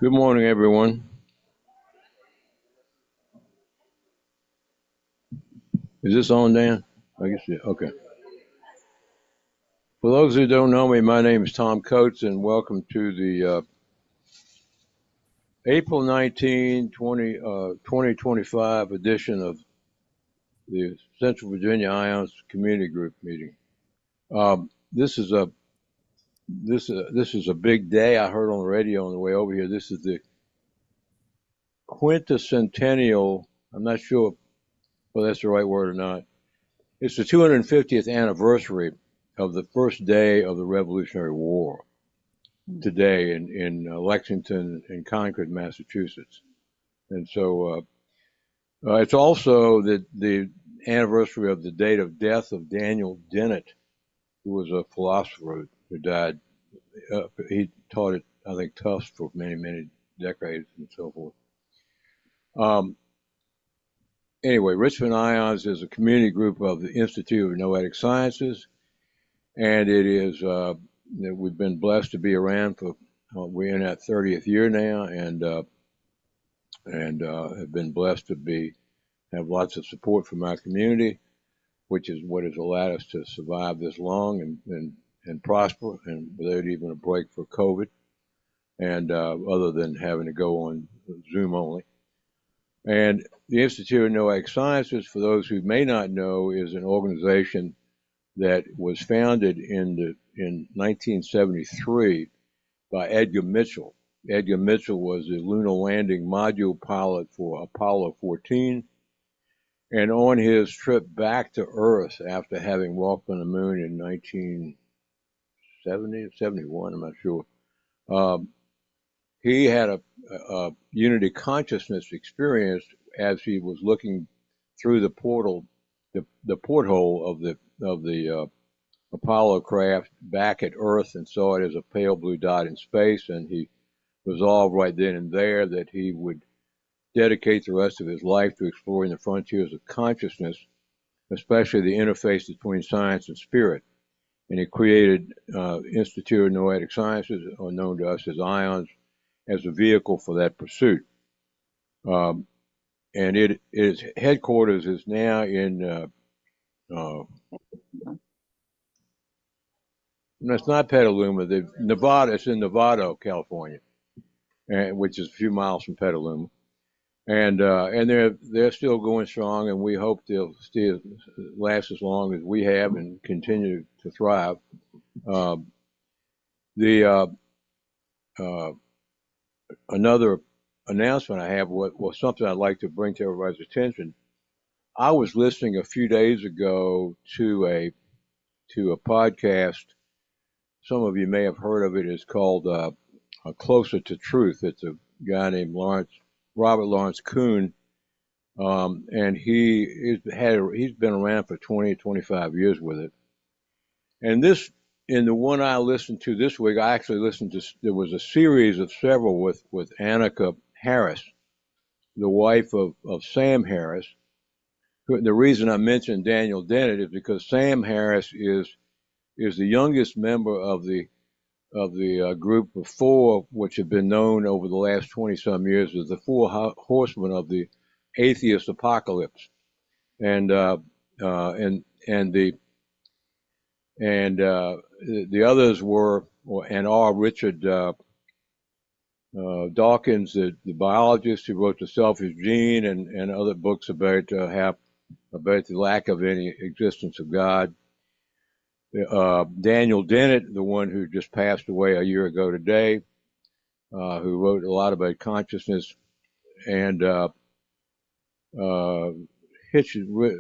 Good morning, everyone. Is this on, Dan? I guess yeah. Okay. For those who don't know me, my name is Tom Coates, and welcome to the April 19, 2025 edition of the Central Virginia IONS Community Group meeting. This is a big day. I heard on the radio on the way over here. This is the quinticentennial. I'm not sure whether that's the right word or not. It's the 250th anniversary of the first day of the Revolutionary War today in Lexington and Concord, Massachusetts. And so it's also the anniversary of the date of death of Daniel Dennett, who was a philosopher who died. He taught at, I think, Tufts for many, many decades and so forth. Anyway, Richmond IONS is a community group of the Institute of Noetic Sciences, and it is we've been blessed to be around for we're in our 30th year now, and have been blessed to have lots of support from our community, which is what has allowed us to survive this long and prosper, and without even a break for COVID, and other than having to go on Zoom only. And the Institute of Noetic Sciences, for those who may not know, is an organization that was founded in 1973 by Edgar Mitchell. Edgar Mitchell was the lunar landing module pilot for Apollo 14. And on his trip back to Earth after having walked on the moon in 1970 or 71, I'm not sure, he had a unity consciousness experience as he was looking through the porthole of the Apollo craft back at Earth and saw it as a pale blue dot in space, and he resolved right then and there that he would dedicate the rest of his life to exploring the frontiers of consciousness, especially the interface between science and spirit. And he created Institute of Noetic Sciences, or known to us as IONS, as a vehicle for that pursuit. And its headquarters is now in no, it's not Petaluma. Nevada. It's in Nevada, California, which is a few miles from Petaluma. And they're still going strong, and we hope they'll still last as long as we have and continue to thrive. Another announcement I have was something I'd like to bring to everybody's attention. I was listening a few days ago to a podcast. Some of you may have heard of it. It's called Closer to Truth. It's a guy named Robert Lawrence Kuhn, and he's been around for 20, 25 years with it. And in the one I listened to this week, I actually listened to, there was a series of several with Annika Harris, the wife of Sam Harris. The reason I mentioned Daniel Dennett is because Sam Harris is the youngest member of the group of four, which have been known over the last 20-some years as the four horsemen of the atheist apocalypse, and the others were and are Richard Dawkins, the biologist who wrote The Selfish Gene and other books about the lack of any existence of God. Daniel Dennett, the one who just passed away a year ago today, who wrote a lot about consciousness, and Hitchens, what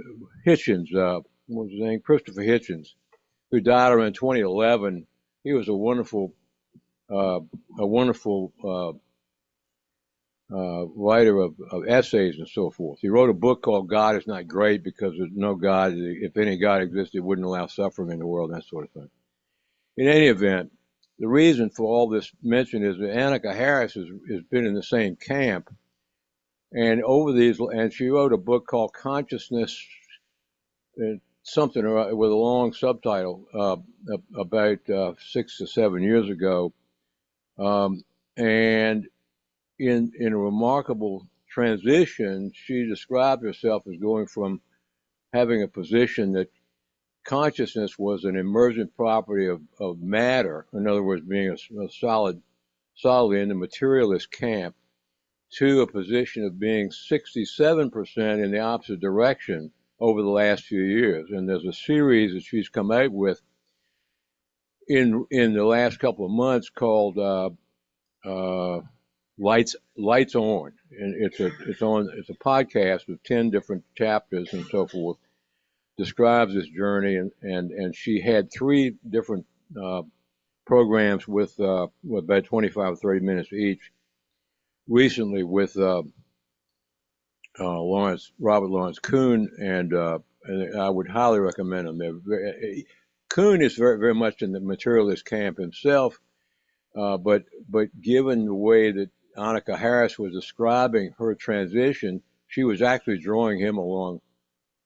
was his name? Christopher Hitchens, who died around 2011. He was a wonderful writer of essays and so forth. He wrote a book called God is Not Great because there's no God. If any God existed, it wouldn't allow suffering in the world, that sort of thing. In any event, the reason for all this mention is that Annika Harris has been in the same camp, and and she wrote a book called Consciousness, something with a long subtitle, about 6 to 7 years ago, and in a remarkable transition, she described herself as going from having a position that consciousness was an emergent property of matter, in other words, being a solidly in the materialist camp, to a position of being 67% in the opposite direction over the last few years. And there's a series that she's come out with in the last couple of months called Lights On, and it's a podcast with 10 different chapters and so forth. Describes this journey, and she had 3 different programs with about 25 or 30 minutes each recently with Robert Lawrence Kuhn, and I would highly recommend them. Kuhn is very, very much in the materialist camp himself, but given the way that Annika Harris was describing her transition, she was actually drawing him along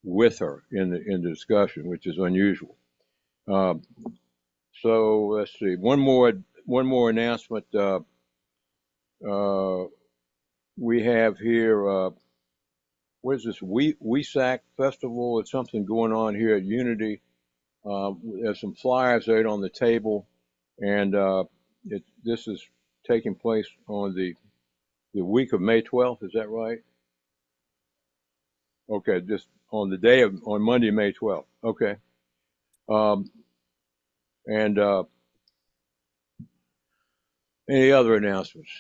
with her in the discussion, which is unusual. So let's see. One more announcement. We have here. What is this? WESAC Festival. It's something going on here at Unity. There's some flyers out on the table, and this is taking place on the week of May 12th. Is that right? Okay, just on Monday, May 12th. Okay. And any other announcements?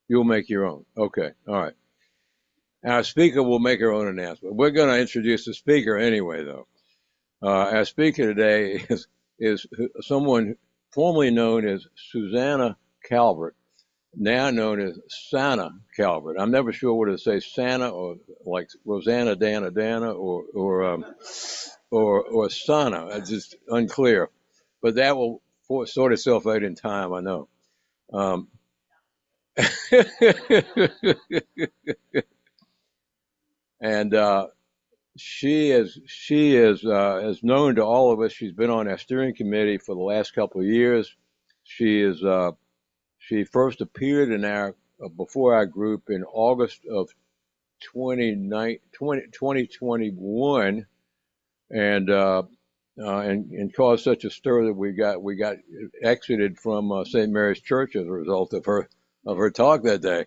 You'll make your own. Okay. All right. Our speaker will make her own announcement. We're going to introduce the speaker anyway, though. Our speaker today is someone formerly known as Susanna Calvert, now known as Sanna Calvert. I'm never sure whether to say Sanna or like Rosanna Dana or Sanna. It's just unclear, but that will sort itself out in time, I know. And she is known to all of us. She's been on our steering committee for the last couple of years. She first appeared before our group in August of 2021, and caused such a stir that we got exited from St. Mary's Church as a result of her talk that day.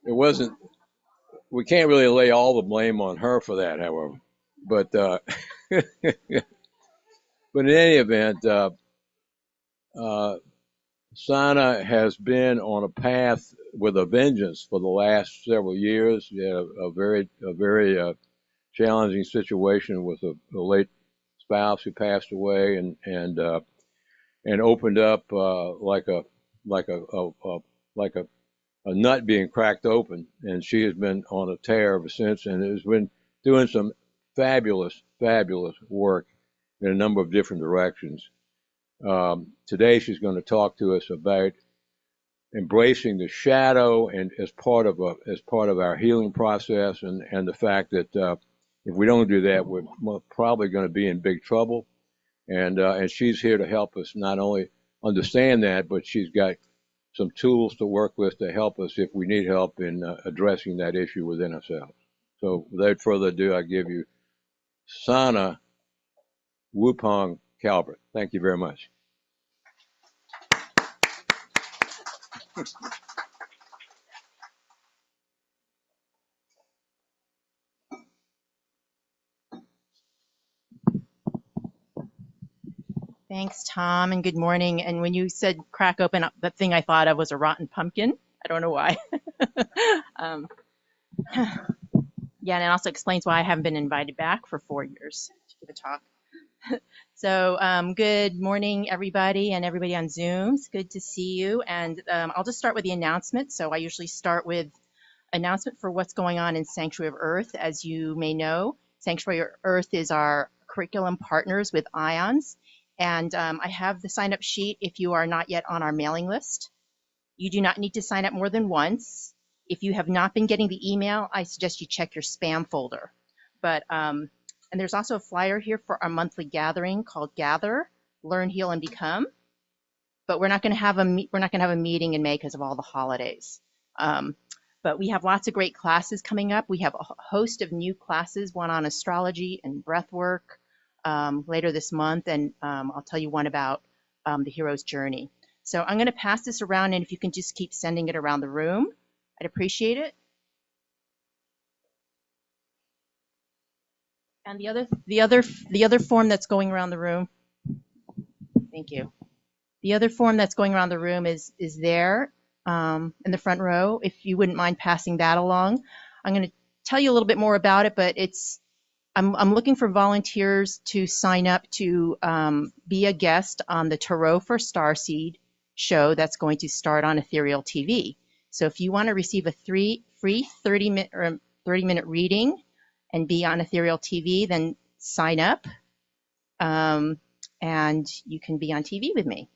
It wasn't. We can't really lay all the blame on her for that, however. But but in any event, Sanna has been on a path with a vengeance for the last several years. A very challenging situation with a late spouse who passed away, and opened up like a nut being cracked open, and she has been on a tear ever since, and has been doing some fabulous work in a number of different directions. Today she's going to talk to us about embracing the shadow, and as part of our healing process, and the fact that if we don't do that, we're probably going to be in big trouble. And she's here to help us not only understand that, but she's got some tools to work with to help us if we need help in addressing that issue within ourselves. So without further ado, I give you Sanna Wu-Pong Calvert. Thank you very much. Thanks, Tom, and good morning. And when you said crack open, the thing I thought of was a rotten pumpkin. I don't know why. Yeah, and it also explains why I haven't been invited back for 4 years to give a talk. So good morning, everybody, and everybody on Zoom. It's good to see you. And I'll just start with the announcement. So I usually start with announcement for what's going on in Sanctuary of Earth. As you may know, Sanctuary of Earth is our curriculum partners with IONS. And I have the sign-up sheet if you are not yet on our mailing list. You do not need to sign up more than once. If you have not been getting the email, I suggest you check your spam folder. But and there's also a flyer here for our monthly gathering called Gather, Learn, Heal, and Become. but we're not going to have a meeting in May because of all the holidays. But we have lots of great classes coming up. We have a host of new classes, one on astrology and breath work later this month, and I'll tell you one about the hero's journey. So I'm going to pass this around, and if you can just keep sending it around the room, I'd appreciate it. And the other form that's going around the room. Thank you. The other form that's going around the room is there in the front row. If you wouldn't mind passing that along, I'm going to tell you a little bit more about it. But I'm looking for volunteers to sign up to be a guest on the Tarot for Starseed show that's going to start on Ethereal TV. So if you want to receive a free 30-minute reading and be on Ethereal TV, then sign up, and you can be on TV with me.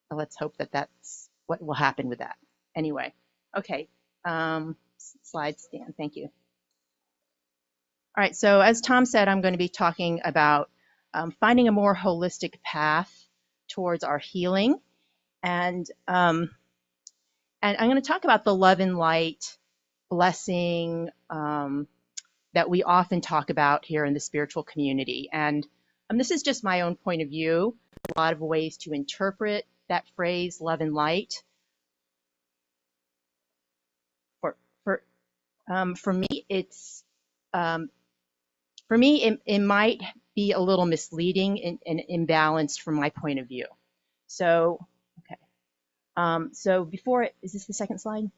So let's hope that that's what will happen with that. Anyway, okay, slides, Dan, thank you. All right, so as Tom said, I'm going to be talking about finding a more holistic path towards our healing. And I'm going to talk about the love and light blessing that we often talk about here in the spiritual community. And this is just my own point of view. A lot of ways to interpret that phrase, love and light. For me, it might be a little misleading and imbalanced from my point of view. So, okay. So before, is this the second slide?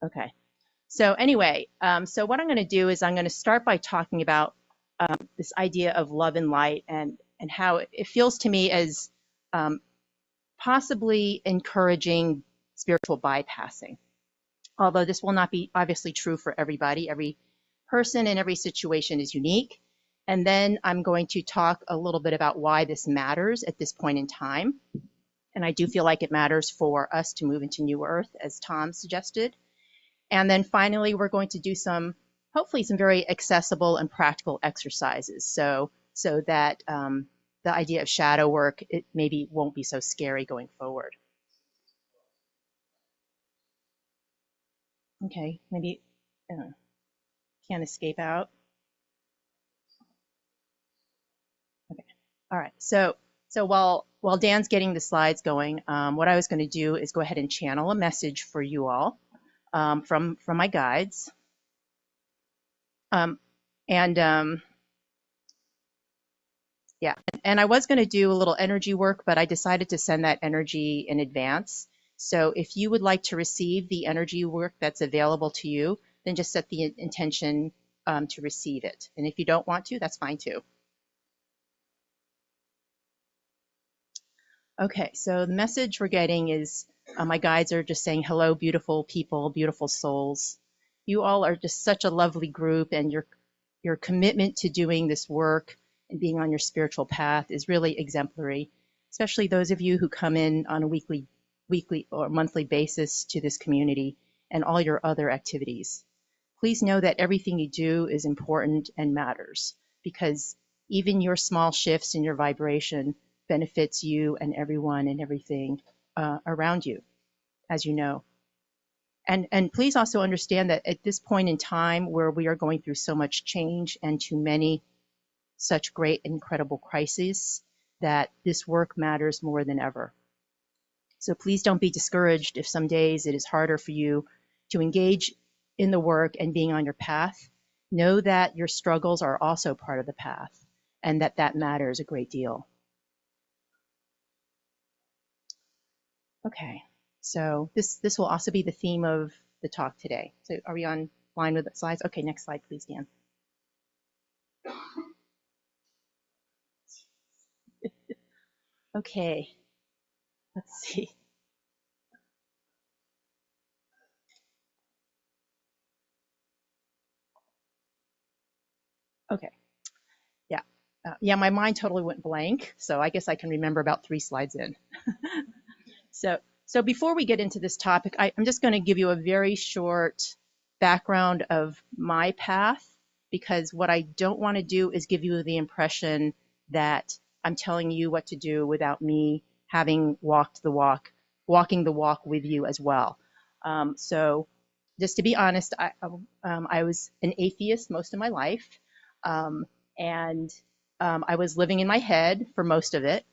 Okay. So anyway, so what I'm going to do is I'm going to start by talking about this idea of love and light and how it feels to me as possibly encouraging spiritual bypassing. Although this will not be obviously true for everybody. Every person and every situation is unique. And then I'm going to talk a little bit about why this matters at this point in time. And I do feel like it matters for us to move into New Earth, as Tom suggested. And then finally, we're going to do hopefully some very accessible and practical exercises so that the idea of shadow work, it maybe won't be so scary going forward. Okay, maybe can't escape out. Okay, all right. So while Dan's getting the slides going, what I was going to do is go ahead and channel a message for you all from my guides. Yeah, and I was going to do a little energy work, but I decided to send that energy in advance. So if you would like to receive the energy work that's available to you, then just set the intention to receive it. And if you don't want to, that's fine too. Okay, so the message we're getting is my guides are just saying, hello, beautiful people, beautiful souls. You all are just such a lovely group, and your commitment to doing this work and being on your spiritual path is really exemplary, especially those of you who come in on a weekly or monthly basis to this community and all your other activities. Please know that everything you do is important and matters, because even your small shifts in your vibration benefits you and everyone and everything around you, as you know. And please also understand that at this point in time where we are going through so much change and too many such great, incredible crises, that this work matters more than ever. So please don't be discouraged if some days it is harder for you to engage in the work and being on your path. Know that your struggles are also part of the path, and that matters a great deal. Okay, so this will also be the theme of the talk today. So are we on line with the slides? Okay, next slide, please, Dan. Okay, let's see. Okay, yeah, my mind totally went blank, so I guess I can remember about 3 slides in. So before we get into this topic, I'm just going to give you a very short background of my path, because what I don't want to do is give you the impression that I'm telling you what to do without me having walking the walk with you as well. So just to be honest, I was an atheist most of my life. And I was living in my head for most of it,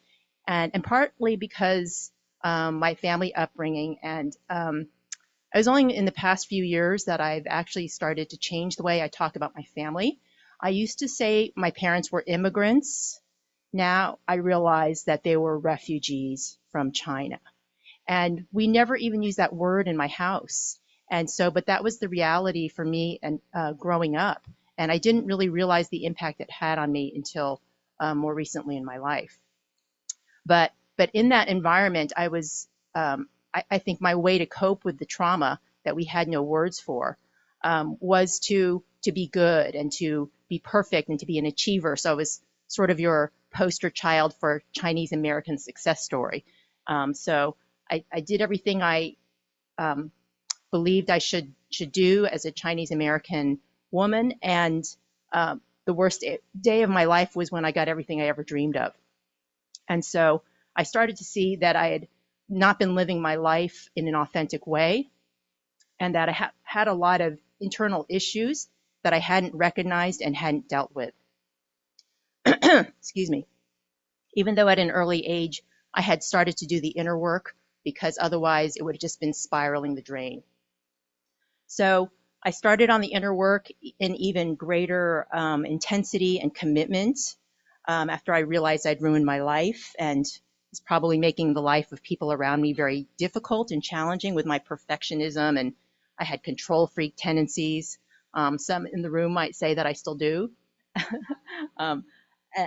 and partly because my family upbringing. And I was only in the past few years that I've actually started to change the way I talk about my family. I used to say my parents were immigrants. Now I realize that they were refugees from China. And we never even used that word in my house. And so, but that was the reality for me and growing up. And I didn't really realize the impact it had on me until more recently in my life. But in that environment, I was, I think my way to cope with the trauma that we had no words for was to be good and to be perfect and to be an achiever. So I was sort of your poster child for Chinese American success story. So I did everything I believed I should do as a Chinese American woman, and the worst day of my life was when I got everything I ever dreamed of. And so I started to see that I had not been living my life in an authentic way, and that I had a lot of internal issues that I hadn't recognized and hadn't dealt with. Excuse me. Even though at an early age I had started to do the inner work, because otherwise it would have just been spiraling the drain. So I started on the inner work in even greater intensity and commitment after I realized I'd ruined my life and was probably making the life of people around me very difficult and challenging with my perfectionism, and I had control freak tendencies. Some in the room might say that I still do. And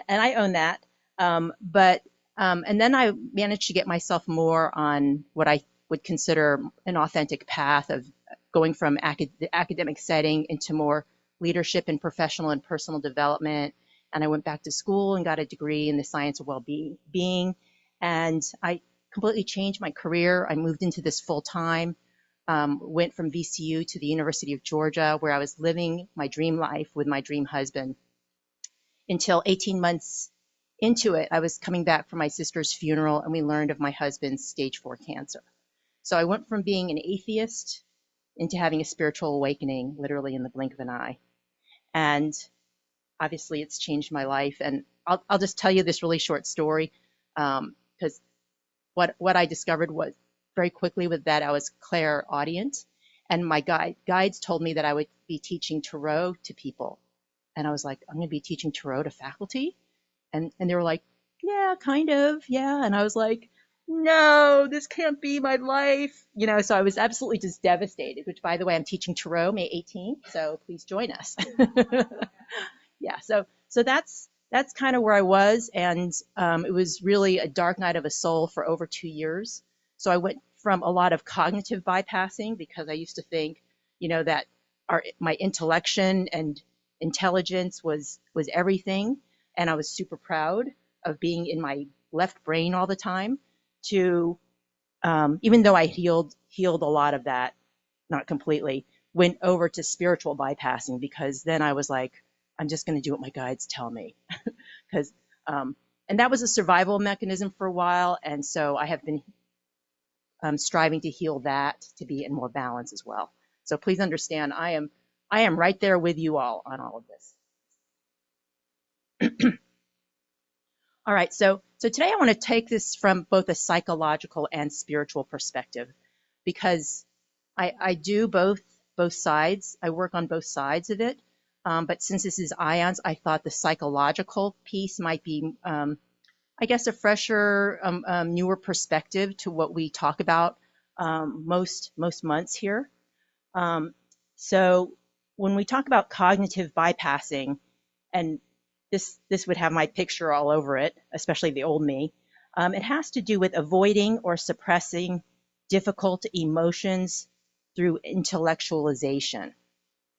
I own that. And then I managed to get myself more on what I would consider an authentic path of going from the academic setting into more leadership and professional and personal development. And I went back to school and got a degree in the science of well-being. And I completely changed my career. I moved into this full time, went from VCU to the University of Georgia, where I was living my dream life with my dream husband. Until 18 months into it, I was coming back from my sister's funeral, and we learned of my husband's stage 4 cancer. So I went from being an atheist into having a spiritual awakening, literally in the blink of an eye. And obviously it's changed my life. And I'll just tell you this really short story, because what I discovered was very quickly with that I was clairaudient, and my guides told me that I would be teaching tarot to people. And I was like, I'm going to be teaching tarot to faculty? And they were like, yeah, kind of, yeah. And I was like, no, this can't be my life. So I was absolutely just devastated, which, by the way, I'm teaching tarot May 18th, so please join us. Yeah, so that's kind of where I was, and it was really a dark night of a soul for over 2 years. So I went from a lot of cognitive bypassing, because I used to think, that my intellection and intelligence was everything, and I was super proud of being in my left brain all the time, to even though I healed a lot of that, not completely, went over to spiritual bypassing, because then I was like, I'm just going to do what my guides tell me. Because and that was a survival mechanism for a while, and so I have been striving to heal that, to be in more balance as well. So please understand, I am right there with you all on all of this. All right, so today I want to take this from both a psychological and spiritual perspective, because I do both sides. I work on both sides of it. But since this is IONS, I thought the psychological piece might be, I guess, a fresher, newer perspective to what we talk about most months here. So when we talk about cognitive bypassing, and this would have my picture all over it, especially the old me, it has to do with avoiding or suppressing difficult emotions through intellectualization.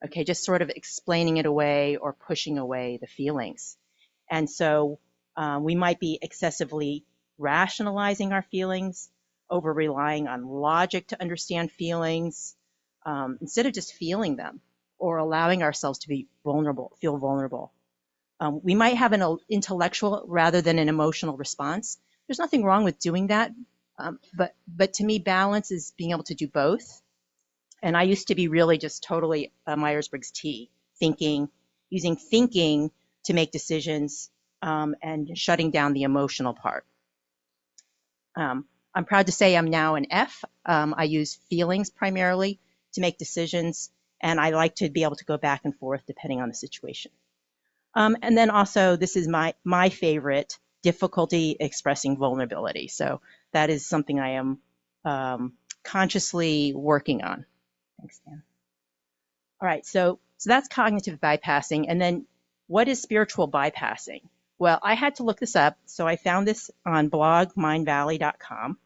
Okay, just sort of explaining it away or pushing away the feelings. And so we might be excessively rationalizing our feelings, over relying on logic to understand feelings, instead of just feeling them or allowing ourselves to be vulnerable, feel vulnerable. We might have an intellectual rather than an emotional response. There's nothing wrong with doing that, but to me, balance is being able to do both. And I used to be really just totally Myers-Briggs T, using thinking to make decisions and shutting down the emotional part. I'm proud to say I'm now an F. I use feelings primarily to make decisions, and I like to be able to go back and forth depending on the situation. And then also, this is my favorite, difficulty expressing vulnerability. So that is something I am consciously working on. Thanks, Dan. All right, so that's cognitive bypassing. And then what is spiritual bypassing? Well, I had to look this up, so I found this on blogmindvalley.com.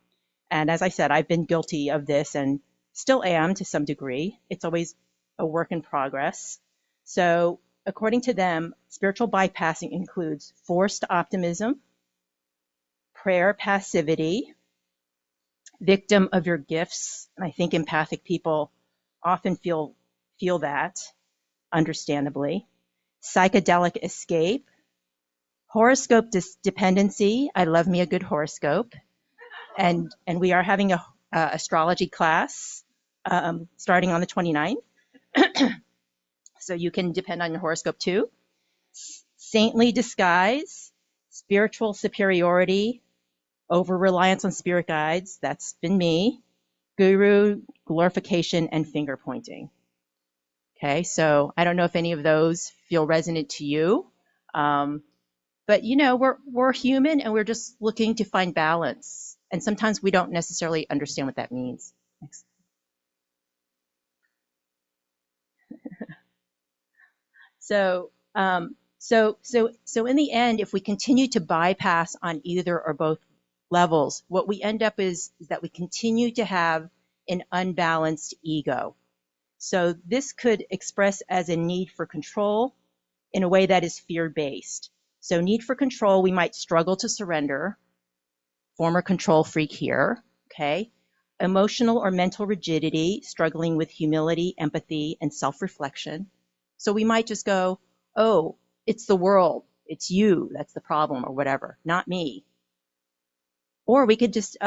And as I said, I've been guilty of this and still am to some degree. It's always a work in progress. So according to them, spiritual bypassing includes forced optimism, prayer passivity, victim of your gifts. And I think empathic people often feel that, understandably. Psychedelic escape, horoscope dependency. I love me a good horoscope. And we are having a astrology class starting on the 29th. So you can depend on your horoscope too. Saintly disguise, spiritual superiority, over-reliance on spirit guides. That's been me. Guru glorification and finger pointing. Okay, so I don't know if any of those feel resonant to you. But you know, we're human and we're just looking to find balance. And sometimes we don't necessarily understand what that means. Next. So in the end, if we continue to bypass on either or both levels, what we end up is that we continue to have an unbalanced ego. So this could express as a need for control in a way that is fear-based. So need for control, we might struggle to surrender. Former control freak here, okay? Emotional or mental rigidity, struggling with humility, empathy, and self-reflection. So we might just go, oh, it's the world, it's you, that's the problem, or whatever, not me. Or we could just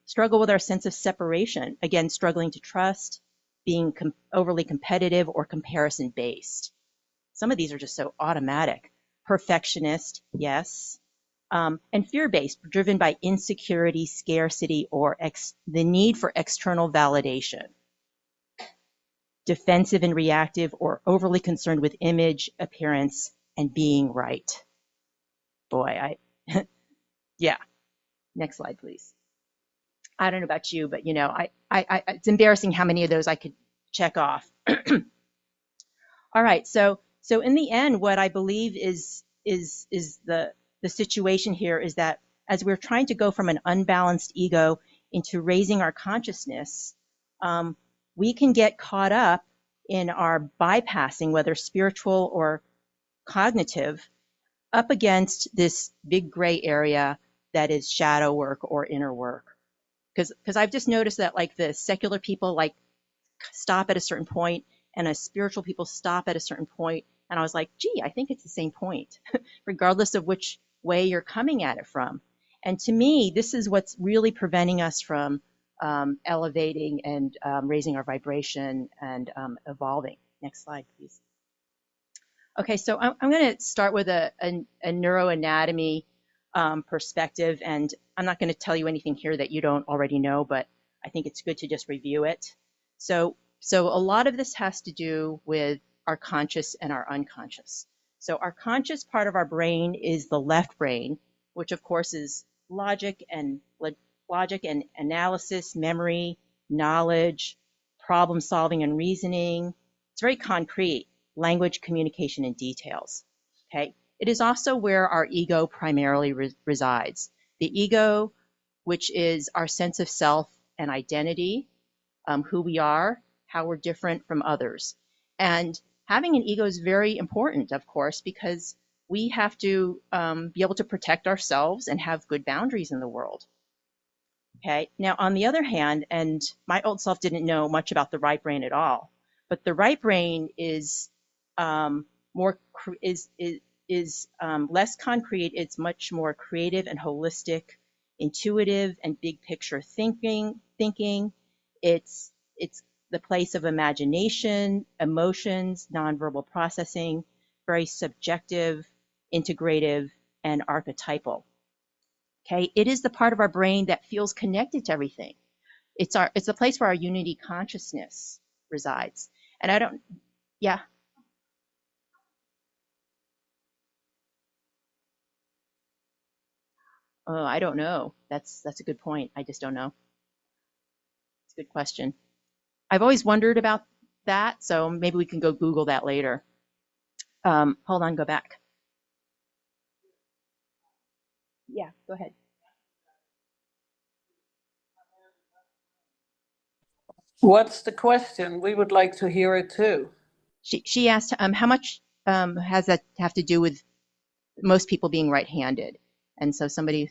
struggle with our sense of separation, again, struggling to trust, being overly competitive or comparison-based. Some of these are just so automatic. Perfectionist, yes. And fear-based, driven by insecurity, scarcity, or the need for external validation. Defensive and reactive, or overly concerned with image, appearance, and being right. Boy, yeah. Next slide, please. I don't know about you, but you know, it's embarrassing how many of those I could check off. All right, so in the end, what I believe is the situation here is that as we're trying to go from an unbalanced ego into raising our consciousness, we can get caught up in our bypassing, whether spiritual or cognitive, up against this big gray area that is shadow work or inner work. Because I've just noticed that like the secular people like stop at a certain point and as spiritual people stop at a certain point. And I was like, gee, I think it's the same point, regardless of which way you're coming at it from. And to me, this is what's really preventing us from elevating and raising our vibration and evolving. Next slide, please. Okay, so I'm going to start with a neuroanatomy perspective, and I'm not going to tell you anything here that you don't already know, but I think it's good to just review it. So a lot of this has to do with our conscious and our unconscious. So our conscious part of our brain is the left brain, which of course is logic and analysis, memory, knowledge, problem solving and reasoning. It's very concrete, language, communication, and details. Okay. It is also where our ego primarily resides. The ego, which is our sense of self and identity, who we are, how we're different from others. And having an ego is very important, of course, because we have to be able to protect ourselves and have good boundaries in the world. Okay. Now, on the other hand, and my old self didn't know much about the right brain at all, but the right brain is less concrete. It's much more creative and holistic, intuitive and big picture thinking. It's the place of imagination, emotions, nonverbal processing, very subjective, integrative, and archetypal. Okay, it is the part of our brain that feels connected to everything. It's the place where our unity consciousness resides. And I don't, yeah. Oh, I don't know. That's a good point. I just don't know. It's a good question. I've always wondered about that, so maybe we can go Google that later. Hold on, go back. Yeah, go ahead. What's the question? We would like to hear it too. She asked, how much has that have to do with most people being right-handed? And so somebody.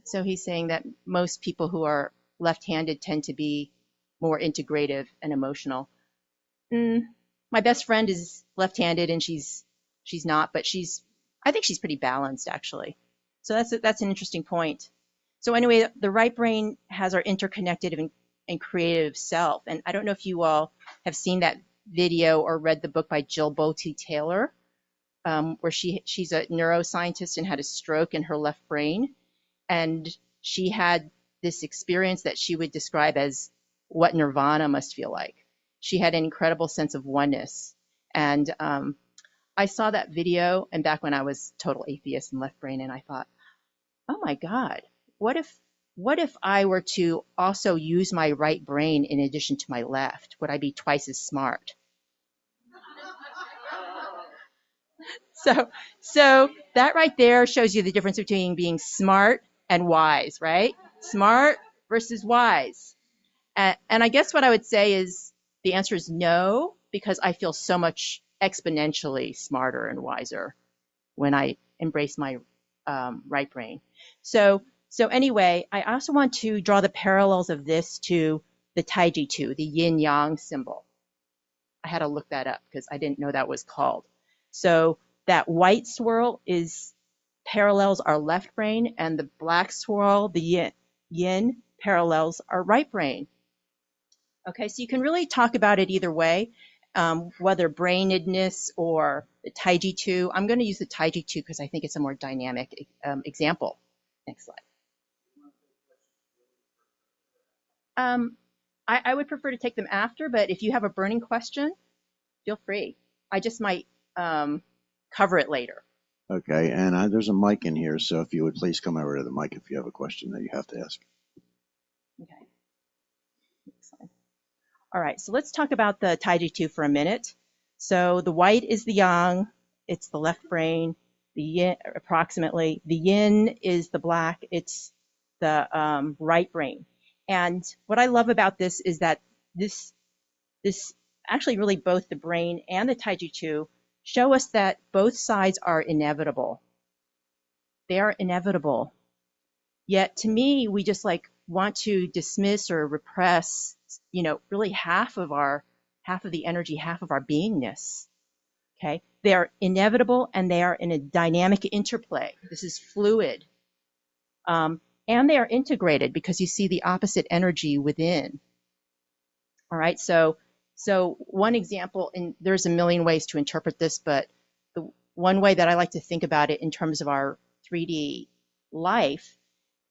So he's saying that most people who are left-handed tend to be more integrative and emotional. My best friend is left-handed and she's not, but I think she's pretty balanced actually. So that's an interesting point. So anyway, the right brain has our interconnected and creative self. And I don't know if you all have seen that video or read the book by Jill Bolte Taylor, where she's a neuroscientist and had a stroke in her left brain. And she had this experience that she would describe as what nirvana must feel like. She had an incredible sense of oneness. And I saw that video, and back when I was total atheist and left brain, and I thought, oh my God, what if I were to also use my right brain in addition to my left? Would I be twice as smart? So that right there shows you the difference between being smart and wise, right? Smart versus wise. And I guess what I would say is the answer is no, because I feel so much exponentially smarter and wiser when I embrace my right brain. So anyway, I also want to draw the parallels of this to the Taiji Tu, the yin yang symbol. I had to look that up because I didn't know that was called. So that white swirl parallels our left brain, and the black swirl, the yin, parallels our right brain. Okay, so you can really talk about it either way, whether brainedness or the Taiji Tu. I'm going to use the Taiji Tu because I think it's a more dynamic example. Next slide. I would prefer to take them after, but if you have a burning question, feel free. I just might cover it later. Okay, and there's a mic in here, so if you would please come over to the mic if you have a question that you have to ask. Okay. All right, so let's talk about the Taiji Tu for a minute. So the white is the yang, it's the left brain, the yin, approximately. The yin is the black, it's the right brain. And what I love about this is that this actually really both the brain and the Taiji Tu show us that both sides are inevitable. They are inevitable. Yet to me, we just want to dismiss or repress, really half of the energy, half of our beingness. Okay, they are inevitable and they are in a dynamic interplay. This is fluid, and they are integrated because you see the opposite energy within. All right, so one example, and there's a million ways to interpret this, but the one way that I like to think about it in terms of our 3D life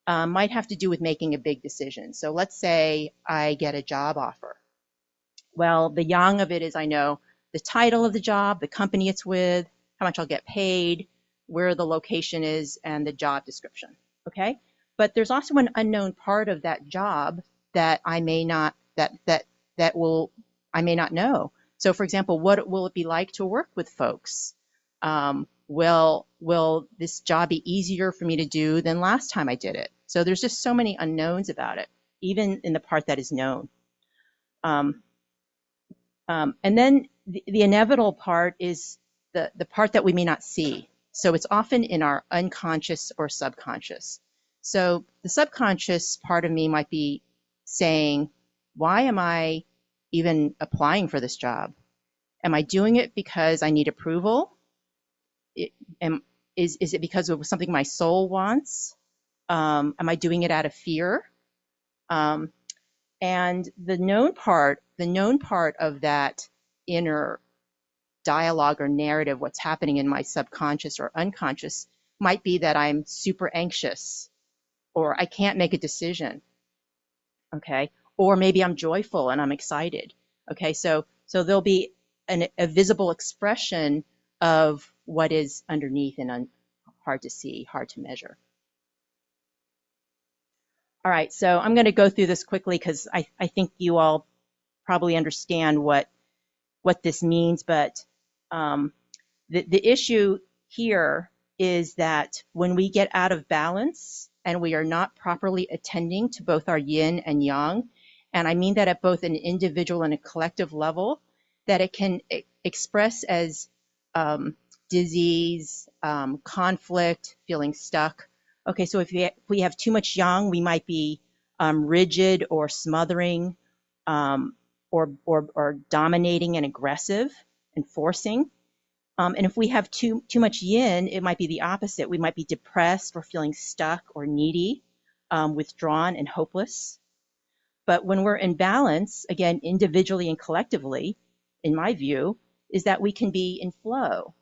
might have to do with making a big decision. So let's say I get a job offer. Well, the yang of it is I know the title of the job, the company it's with, how much I'll get paid, where the location is, and the job description. Okay, but there's also an unknown part of that job that I may not I may not know. So, for example, what will it be like to work with folks? Will this job be easier for me to do than last time I did it? So there's just so many unknowns about it, even in the part that is known. And then the inevitable part is the part that we may not see. So it's often in our unconscious or subconscious. So the subconscious part of me might be saying, why am I even applying for this job? Am I doing it because I need approval? Is it because of something my soul wants? Am I doing it out of fear? And the known part of that inner dialogue or narrative, what's happening in my subconscious or unconscious, might be that I'm super anxious, or I can't make a decision, okay? Or maybe I'm joyful and I'm excited, okay? So there'll be a visible expression of what is underneath and hard to see, hard to measure. All right, so I'm going to go through this quickly because I think you all probably understand what this means, but the issue here is that when we get out of balance and we are not properly attending to both our yin and yang, and I mean that at both an individual and a collective level, that it can express as disease, conflict, feeling stuck. Okay, so if we have too much yang, we might be rigid or smothering, or dominating and aggressive and forcing. And if we have too much yin, it might be the opposite. We might be depressed or feeling stuck or needy, withdrawn and hopeless. But when we're in balance, again, individually and collectively, in my view, is that we can be in flow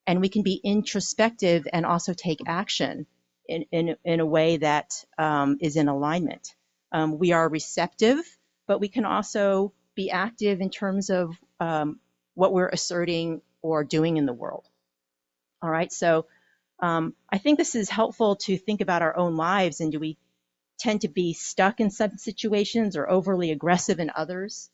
and we can be introspective and also take action in a way that is in alignment. We are receptive, but we can also be active in terms of what we're asserting or doing in the world. All right, so I think this is helpful to think about our own lives, and do we tend to be stuck in some situations or overly aggressive in others?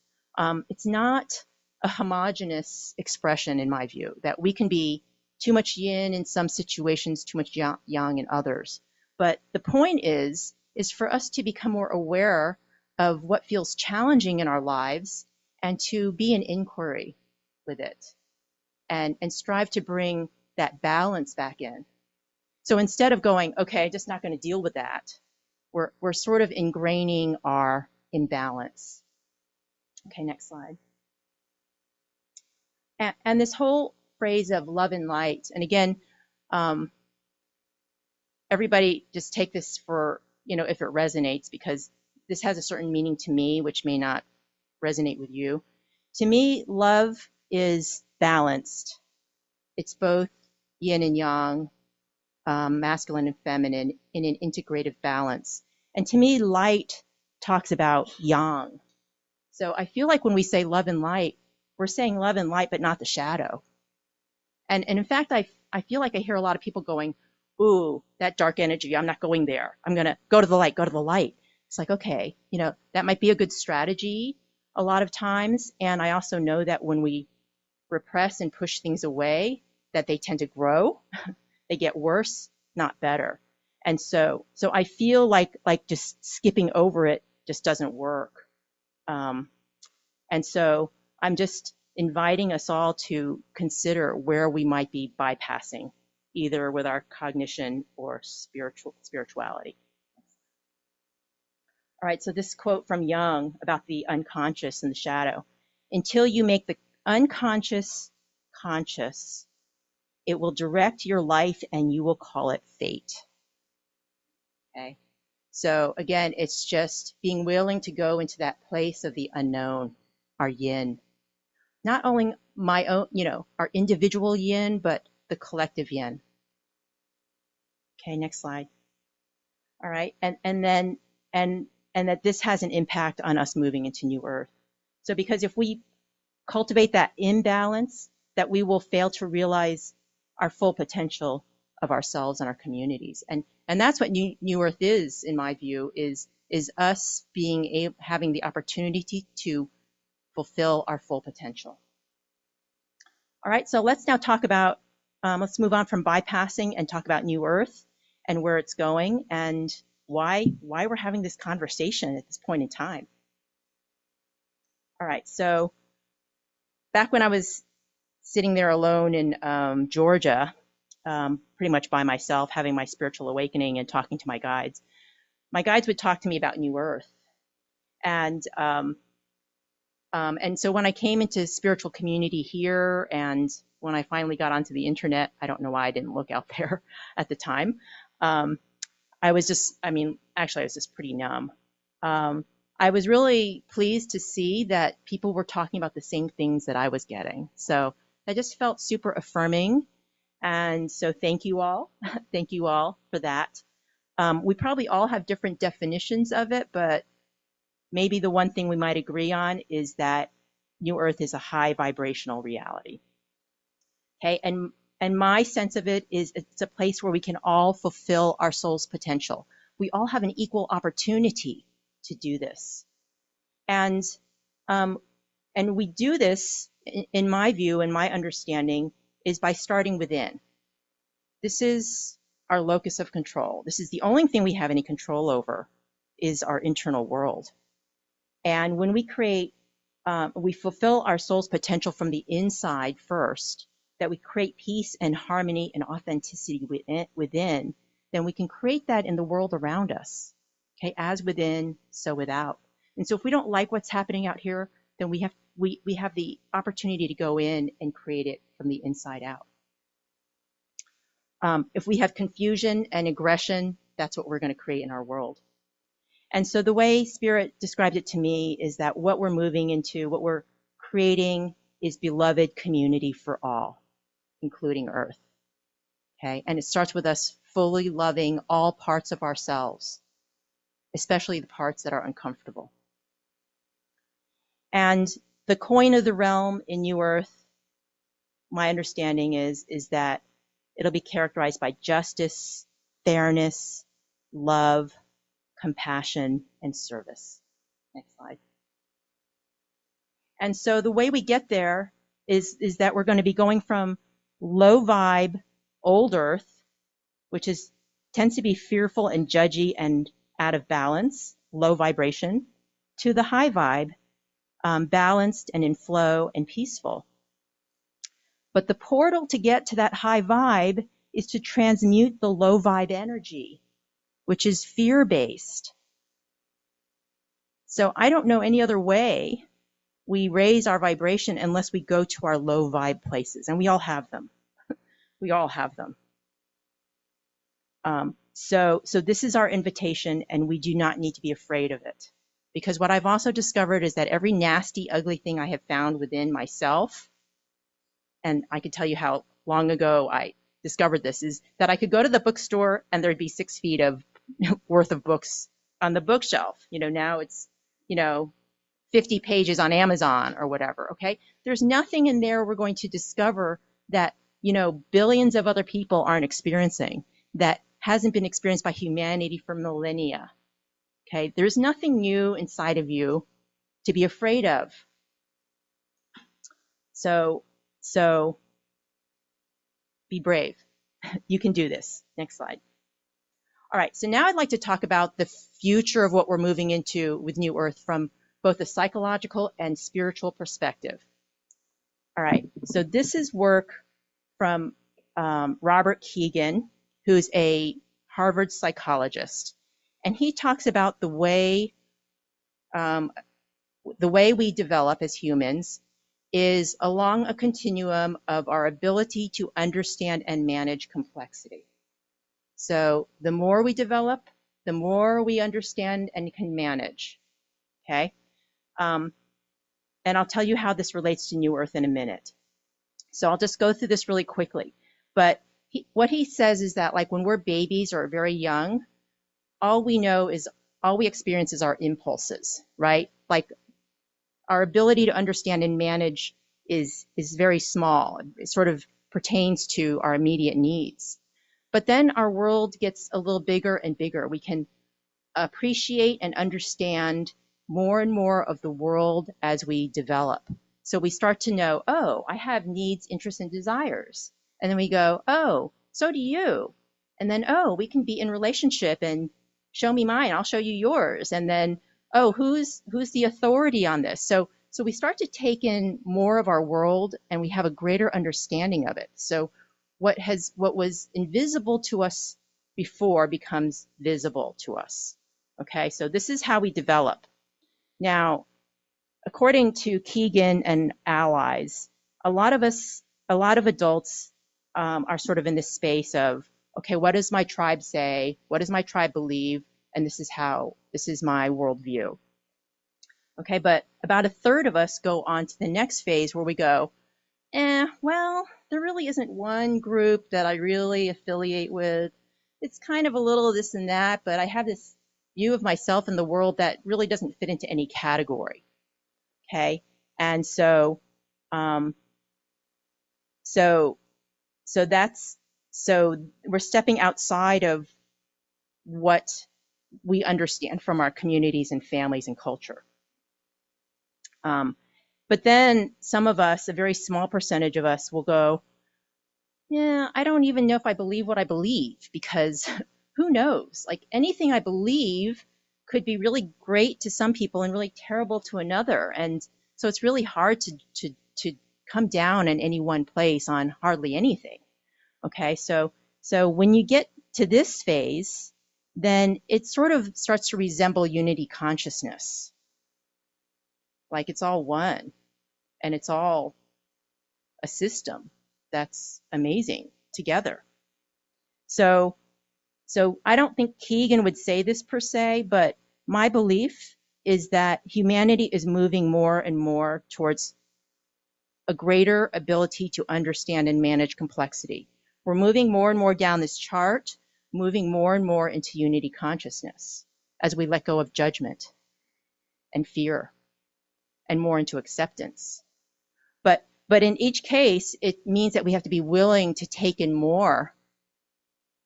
It's not a homogeneous expression, in my view, that we can be too much yin in some situations, too much yang in others. But the point is for us to become more aware of what feels challenging in our lives and to be in inquiry with it and strive to bring that balance back in. So instead of going, okay, just not going to deal with that, we're sort of ingraining our imbalance. Okay, next slide. And this whole phrase of love and light, and again, everybody just take this for, if it resonates, because this has a certain meaning to me, which may not resonate with you. To me, love is balanced. It's both yin and yang, masculine and feminine, in an integrative balance. And to me, light talks about yang. So I feel like when we say love and light, we're saying love and light, but not the shadow. And in fact, I feel like I hear a lot of people going, ooh, that dark energy, I'm not going there. I'm going to go to the light, go to the light. It's like, okay, that might be a good strategy a lot of times. And I also know that when we repress and push things away, that they tend to grow. They get worse, not better. And so I feel like just skipping over it just doesn't work. And so I'm just inviting us all to consider where we might be bypassing, either with our cognition or spirituality. All right, so this quote from Jung about the unconscious and the shadow. Until you make the unconscious conscious, it will direct your life and you will call it fate. Okay, so again, it's just being willing to go into that place of the unknown, our yin. Not only my own, our individual yin, but the collective yin. Okay, next slide. All right, and that this has an impact on us moving into New Earth. So because if we cultivate that imbalance, that we will fail to realize our full potential of ourselves and our communities. And that's what New Earth is, in my view, is us having the opportunity to fulfill our full potential. All right, so let's now talk about, let's move on from bypassing and talk about New Earth and where it's going and why we're having this conversation at this point in time. All right, so back when I was sitting there alone in Georgia, pretty much by myself, having my spiritual awakening and talking to my guides would talk to me about New Earth. And so when I came into spiritual community here, and when I finally got onto the internet, I don't know why I didn't look out there at the time. I was just pretty numb. I was really pleased to see that people were talking about the same things that I was getting. So I just felt super affirming. And so thank you all. Thank you all for that. We probably all have different definitions of it, but maybe the one thing we might agree on is that New Earth is a high vibrational reality. Okay, and my sense of it is it's a place where we can all fulfill our soul's potential. We all have an equal opportunity to do this. And we do this, in my view and my understanding, is by starting within. This is our locus of control. This is the only thing we have any control over, is our internal world. And when we create, we fulfill our soul's potential from the inside first, that we create peace and harmony and authenticity within, then we can create that in the world around us. Okay, as within, so without. And so if we don't like what's happening out here, then we have the opportunity to go in and create it from the inside out. If we have confusion and aggression, that's what we're going to create in our world. And so the way Spirit described it to me is that what we're moving into, what we're creating, is beloved community for all, including Earth. Okay, and it starts with us fully loving all parts of ourselves, especially the parts that are uncomfortable. And the coin of the realm in New Earth, my understanding is that it'll be characterized by justice, fairness, love, compassion, and service. Next slide. And so the way we get there is that we're going to be going from low vibe, old Earth, which tends to be fearful and judgy and out of balance, low vibration, to the high vibe, balanced and in flow and peaceful. But the portal to get to that high vibe is to transmute the low vibe energy, which is fear-based. So I don't know any other way we raise our vibration unless we go to our low vibe places, and we all have them. We all have them. So this is our invitation, and we do not need to be afraid of it. Because what I've also discovered is that every nasty, ugly thing I have found within myself, and I could tell you how long ago I discovered this, is that I could go to the bookstore and there'd be 6 feet of worth of books on the bookshelf. Now it's, 50 pages on Amazon or whatever, okay? There's nothing in there we're going to discover that, billions of other people aren't experiencing, that hasn't been experienced by humanity for millennia, okay? There's nothing new inside of you to be afraid of. So be brave. You can do this. Next slide. All right, so now I'd like to talk about the future of what we're moving into with New Earth from both a psychological and spiritual perspective. All right, so this is work from Robert Keegan, who's a Harvard psychologist. And he talks about the way we develop as humans is along a continuum of our ability to understand and manage complexity. So the more we develop, the more we understand and can manage, okay? And I'll tell you how this relates to New Earth in a minute. So I'll just go through this really quickly. But what he says is that, like, when we're babies or very young, all we experience is our impulses, right? Like, our ability to understand and manage is very small. It sort of pertains to our immediate needs. But then our world gets a little bigger and bigger. We can appreciate and understand more and more of the world as we develop. So we start to know, oh, I have needs, interests, and desires. And then we go, oh, so do you. And then, oh, we can be in relationship and show me mine, I'll show you yours. And then, oh, who's the authority on this? So So we start to take in more of our world and we have a greater understanding of it. So what was invisible to us before becomes visible to us. Okay, so this is how we develop. Now, according to Keegan and allies, a lot of adults are sort of in this space of, okay, what does my tribe say? What does my tribe believe? And this is my worldview. Okay, but about a third of us go on to the next phase where we go, well, there really isn't one group that I really affiliate with. It's kind of a little of this and that, but I have this view of myself in the world that really doesn't fit into any category. Okay, and so we're stepping outside of what we understand from our communities and families and culture. But then some of us, a very small percentage of us, will go, yeah, I don't even know if I believe what I believe, because who knows? Like, anything I believe could be really great to some people and really terrible to another. And so it's really hard to come down in any one place on hardly anything. Okay, so when you get to this phase, then it sort of starts to resemble unity consciousness. Like, it's all one, and it's all a system that's amazing together. So I don't think Keegan would say this per se, but my belief is that humanity is moving more and more towards a greater ability to understand and manage complexity. We're moving more and more down this chart, moving more and more into unity consciousness as we let go of judgment and fear and more into acceptance. But in each case, it means that we have to be willing to take in more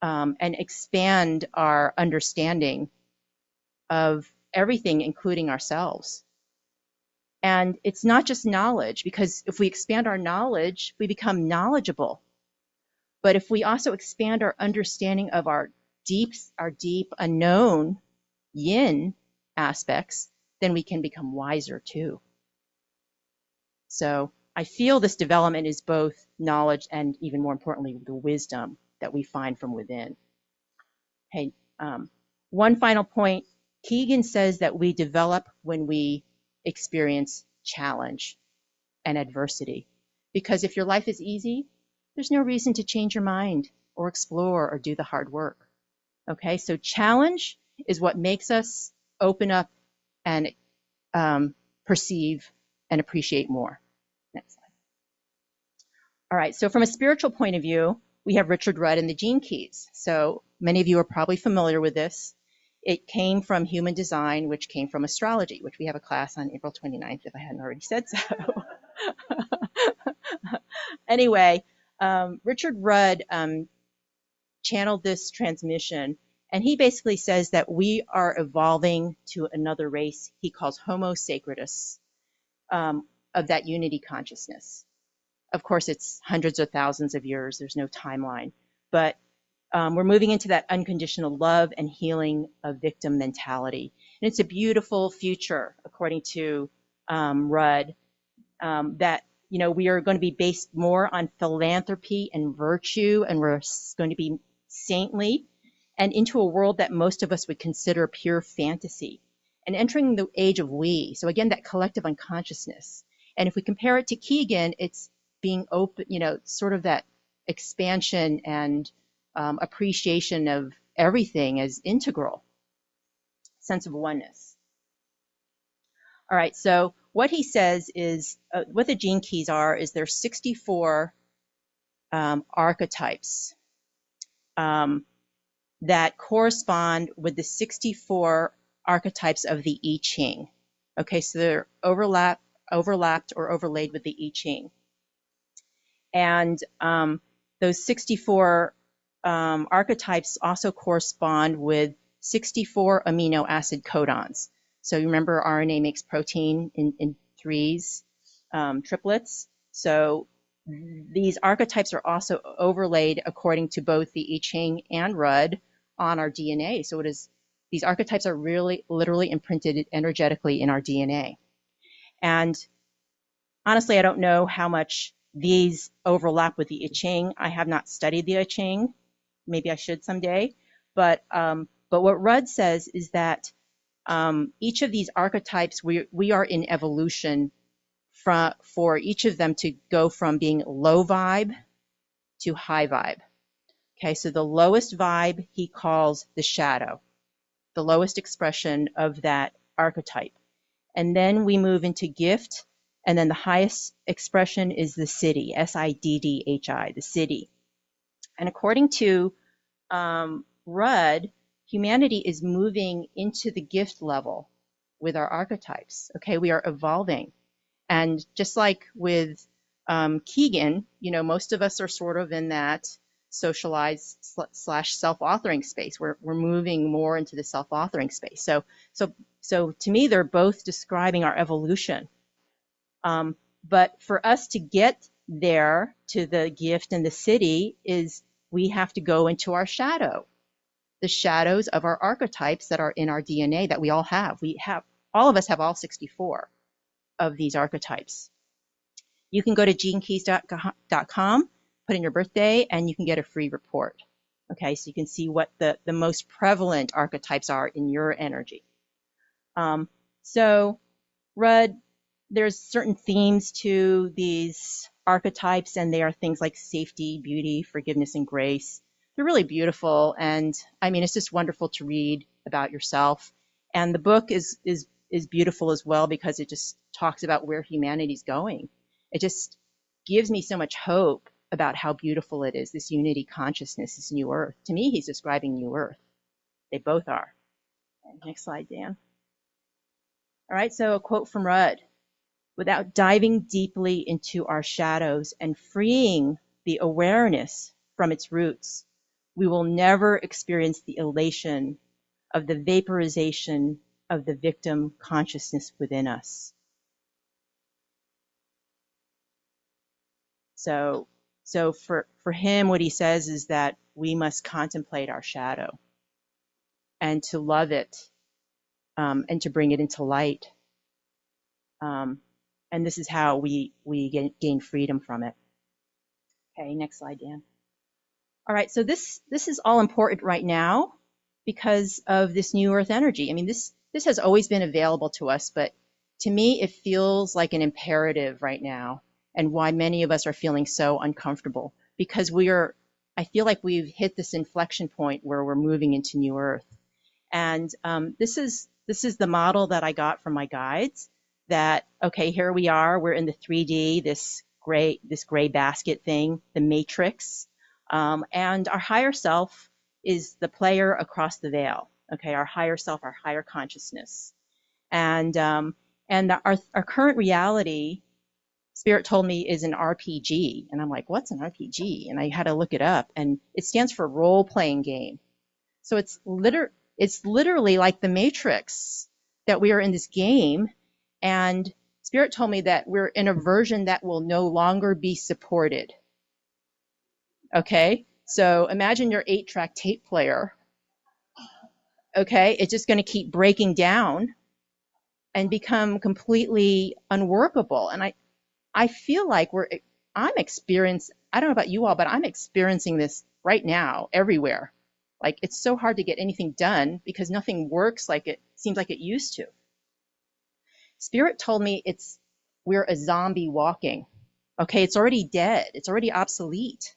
and expand our understanding of everything, including ourselves. And it's not just knowledge, because if we expand our knowledge, we become knowledgeable. But if we also expand our understanding of our deep unknown yin aspects, then we can become wiser too. So I feel this development is both knowledge and, even more importantly, the wisdom that we find from within. Okay, one final point. Keegan says that we develop when we experience challenge and adversity. Because if your life is easy, there's no reason to change your mind or explore or do the hard work. Okay, so challenge is what makes us open up and perceive and appreciate more. Next slide. All right, so from a spiritual point of view, we have Richard Rudd and the Gene Keys. So many of you are probably familiar with this. It came from human design, which came from astrology, which we have a class on April 29th, if I hadn't already said so. Anyway, Richard Rudd channeled this transmission, and he basically says that we are evolving to another race he calls Homo sacredus, of that unity consciousness. Of course, it's hundreds of thousands of years. There's no timeline. But we're moving into that unconditional love and healing of victim mentality. And it's a beautiful future, according to Rudd, that we are going to be based more on philanthropy and virtue, and we're going to be saintly, and into a world that most of us would consider pure fantasy, and entering the age of we. So again, that collective unconsciousness. And if we compare it to Keegan, it's being open, sort of that expansion and appreciation of everything as integral, sense of oneness. All right, so what he says is, what the Gene Keys are, is there's 64 archetypes that correspond with the 64 archetypes of the I Ching. Okay, so they're overlapped or overlaid with the I Ching. And those 64 archetypes also correspond with 64 amino acid codons. So you remember RNA makes protein in threes, triplets. So these archetypes are also overlaid according to both the I Ching and Rudd on our DNA. So these archetypes are really literally imprinted energetically in our DNA. And honestly, I don't know how much these overlap with the I Ching. I have not studied the I Ching. Maybe I should someday. But what Rudd says is that each of these archetypes, we are in evolution for each of them to go from being low vibe to high vibe. Okay, so the lowest vibe he calls the shadow, the lowest expression of that archetype. And then we move into gift, and then the highest expression is the siddhi, S-I-D-D-H-I, the siddhi. And according to Rudd, humanity is moving into the gift level with our archetypes. Okay, we are evolving. And just like with Keegan, you know, most of us are sort of in that socialized / self-authoring space. We're moving more into the self-authoring space. So to me, they're both describing our evolution. But for us to get there to the gift and the siddhi is we have to go into our shadow, the shadows of our archetypes that are in our DNA that we all have. All of us have all 64 of these archetypes. You can go to genekeys.com, put in your birthday, and you can get a free report. Okay, so you can see what the most prevalent archetypes are in your energy. So, Rudd, there's certain themes to these archetypes, and they are things like safety, beauty, forgiveness, and grace. They're really beautiful, and I mean, it's just wonderful to read about yourself. And the book is beautiful as well because it just talks about where humanity's going. It just gives me so much hope about how beautiful it is, this unity consciousness, this new earth. To me, he's describing new earth. They both are. Next slide, Dan. All right, so a quote from Rudd. Without diving deeply into our shadows and freeing the awareness from its roots, we will never experience the elation of the vaporization of the victim consciousness within us. So for him, what he says is that we must contemplate our shadow and to love it and to bring it into light. And this is how we gain freedom from it. Okay, next slide, Dan. All right, so this is all important right now because of this new earth energy. I mean, this has always been available to us, but to me, it feels like an imperative right now, and why many of us are feeling so uncomfortable because I feel like we've hit this inflection point where we're moving into new earth. And this is the model that I got from my guides that, okay, here we are, we're in the 3D, this gray basket thing, the matrix. And our higher self is the player across the veil. Okay, our higher self, our higher consciousness, and our current reality. Spirit told me is an RPG, and I'm like, what's an RPG? And I had to look it up, and it stands for role playing game. So it's literally like the Matrix that we are in this game, and Spirit told me that we're in a version that will no longer be supported. Okay, so imagine your 8-track tape player. Okay, it's just going to keep breaking down and become completely unworkable. And I feel like I don't know about you all, but I'm experiencing this right now everywhere. Like it's so hard to get anything done because nothing works like it seems like it used to. Spirit told me we're a zombie walking. Okay, it's already dead. It's already obsolete.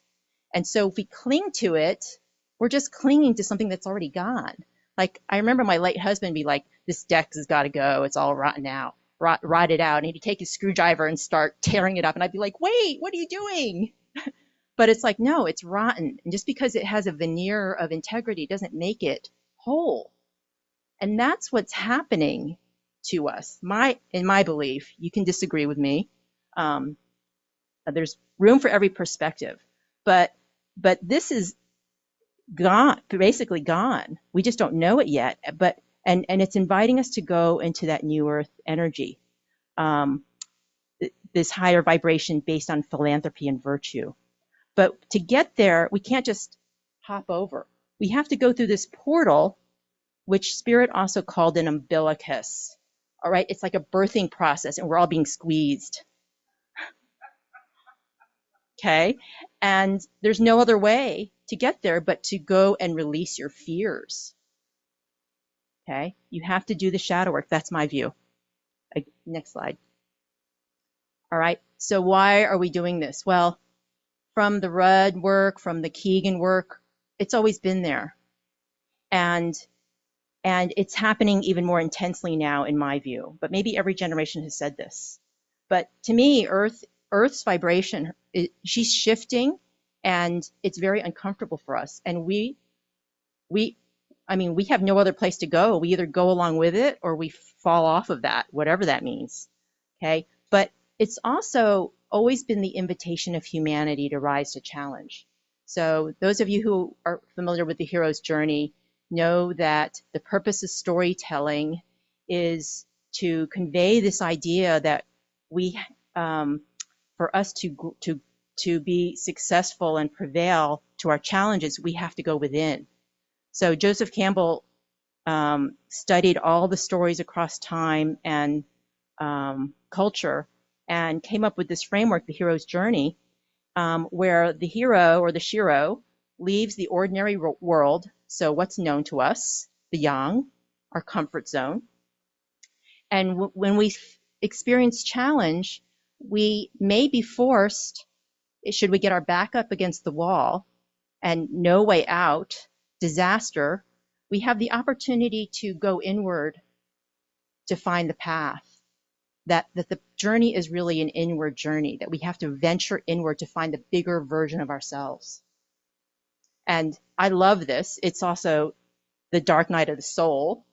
And so if we cling to it, we're just clinging to something that's already gone. Like I remember my late husband be like, this deck has got to go. It's all rotten out, rotted out. And he'd take his screwdriver and start tearing it up. And I'd be like, wait, what are you doing? But it's like, no, it's rotten. And just because it has a veneer of integrity doesn't make it whole. And that's what's happening to us. In my belief, you can disagree with me. There's room for every perspective, but this is gone, basically gone. We just don't know it yet. But and it's inviting us to go into that new earth energy, this higher vibration based on philanthropy and virtue. But to get there, we can't just hop over. We have to go through this portal, which Spirit also called an umbilicus. All right, it's like a birthing process, and we're all being squeezed. Okay. And there's no other way to get there but to go and release your fears. Okay. You have to do the shadow work. That's my view. Next slide. All right. So why are we doing this? Well, from the Rudd work, from the Keegan work, it's always been there. And it's happening even more intensely now, in my view. But maybe every generation has said this. But to me, Earth's vibration, she's shifting, and it's very uncomfortable for us. And we have no other place to go. We either go along with it or we fall off of that, whatever that means. Okay. But it's also always been the invitation of humanity to rise to challenge. So those of you who are familiar with the hero's journey know that the purpose of storytelling is to convey this idea that we, for us to be successful and prevail to our challenges, we have to go within. So Joseph Campbell studied all the stories across time and culture and came up with this framework, the hero's journey, where the hero or the shiro leaves the ordinary world, so what's known to us, the yang, our comfort zone. And when we experience challenge, we may be forced, should we get our back up against the wall and no way out, disaster, we have the opportunity to go inward to find the path. That the journey is really an inward journey, that we have to venture inward to find the bigger version of ourselves. And I love this. It's also the dark night of the soul,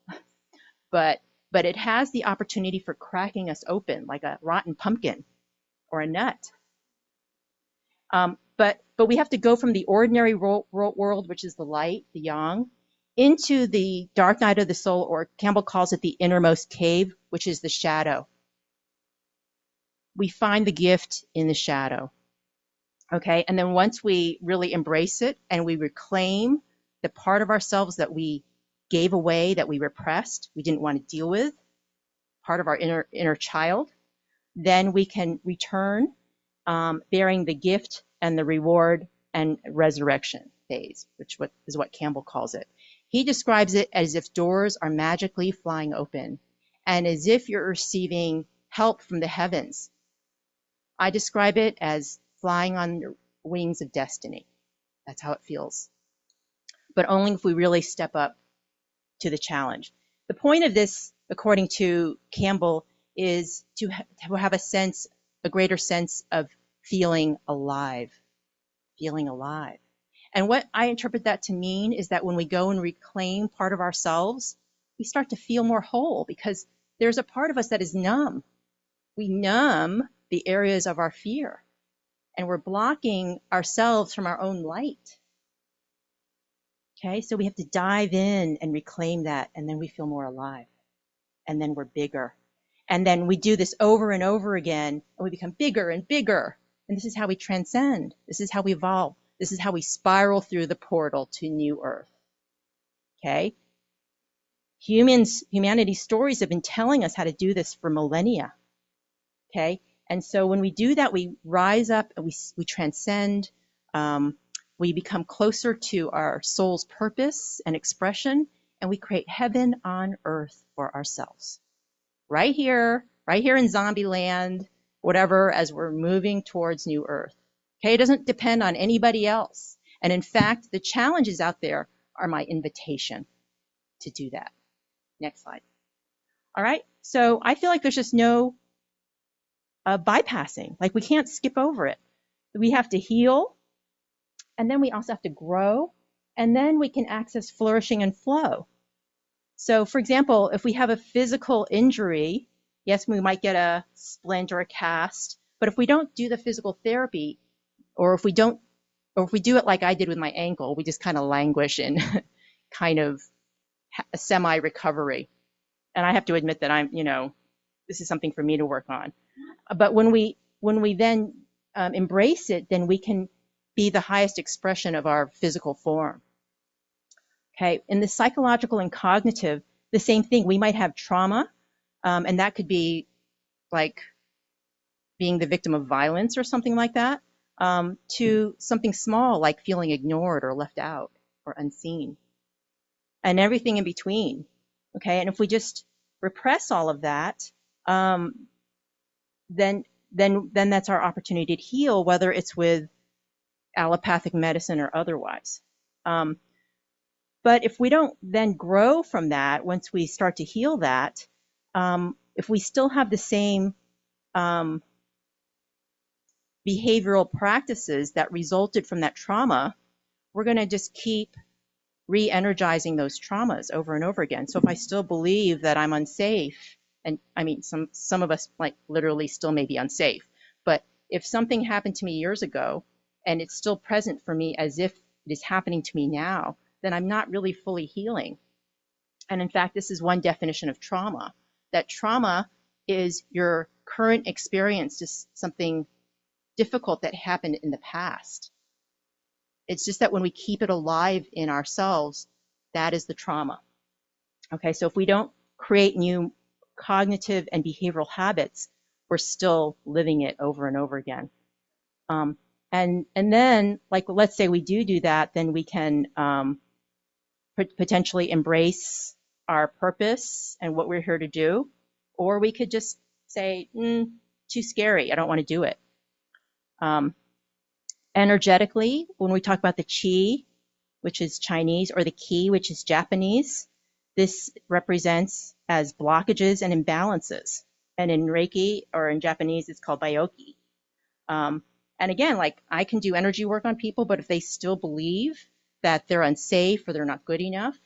but it has the opportunity for cracking us open like a rotten pumpkin or a nut. But we have to go from the ordinary world, which is the light, the yang, into the dark night of the soul, or Campbell calls it the innermost cave, which is the shadow. We find the gift in the shadow. Okay, and then once we really embrace it and we reclaim the part of ourselves that we gave away, that we repressed, we didn't want to deal with, part of our inner child, then we can return bearing the gift and the reward and resurrection phase, which is what Campbell calls it. He describes it as if doors are magically flying open and as if you're receiving help from the heavens. I describe it as flying on the wings of destiny. That's how it feels. But only if we really step up to the challenge. The point of this, according to Campbell, is to have a greater sense of feeling alive. Feeling alive. And what I interpret that to mean is that when we go and reclaim part of ourselves, we start to feel more whole, because there's a part of us that is numb. We numb the areas of our fear, and we're blocking ourselves from our own light. Okay, so we have to dive in and reclaim that, and then we feel more alive, and then we're bigger. And then we do this over and over again, and we become bigger and bigger. And this is how we transcend. This is how we evolve. This is how we spiral through the portal to new earth. Okay? Humanity's stories have been telling us how to do this for millennia. Okay? And so when we do that, we rise up and we transcend. We become closer to our soul's purpose and expression, and we create heaven on earth for ourselves. Right here in zombie land, whatever, as we're moving towards new earth. Okay, it doesn't depend on anybody else. And in fact, the challenges out there are my invitation to do that. Next slide. All right, so I feel like there's just no bypassing. Like, we can't skip over it. We have to heal, and then we also have to grow, and then we can access flourishing and flow. So, for example, if we have a physical injury, yes, we might get a splint or a cast, but if we don't do the physical therapy, or if we do it like I did with my ankle, we just kind of languish in kind of a semi-recovery. And I have to admit that this is something for me to work on. But when we then embrace it, then we can be the highest expression of our physical form. Okay, in the psychological and cognitive, the same thing. We might have trauma, and that could be like being the victim of violence or something like that. to something small like feeling ignored or left out or unseen, and everything in between. Okay, and if we just repress all of that, then that's our opportunity to heal, whether it's with allopathic medicine or otherwise. But if we don't then grow from that, once we start to heal that, if we still have the same behavioral practices that resulted from that trauma, we're going to just keep re-energizing those traumas over and over again. So if I still believe that I'm unsafe, and I mean, some of us like literally still may be unsafe, but if something happened to me years ago and it's still present for me as if it is happening to me now, then I'm not really fully healing. And in fact, this is one definition of trauma, that trauma is your current experience, just something difficult that happened in the past. It's just that when we keep it alive in ourselves, that is the trauma. Okay, so if we don't create new cognitive and behavioral habits, we're still living it over and over again. And then, like, let's say we do that, then we can potentially embrace our purpose and what we're here to do, or we could just say, too scary, I don't want to do it. Energetically, when we talk about the qi, which is Chinese, or the ki, which is Japanese, this represents as blockages and imbalances. And in Reiki, or in Japanese, it's called Byoki. And again, like, I can do energy work on people, but if they still believe that they're unsafe or they're not good enough,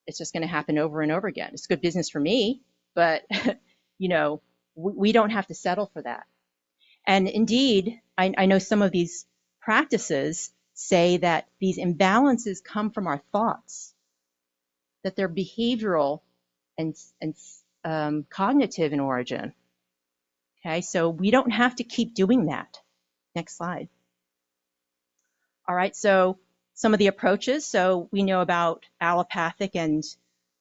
it's just going to happen over and over again. It's good business for me, but you know, we don't have to settle for that. And indeed, I know some of these practices say that these imbalances come from our thoughts, that they're behavioral and cognitive in origin. Okay, so we don't have to keep doing that. Next slide. All right, so some of the approaches. So we know about allopathic and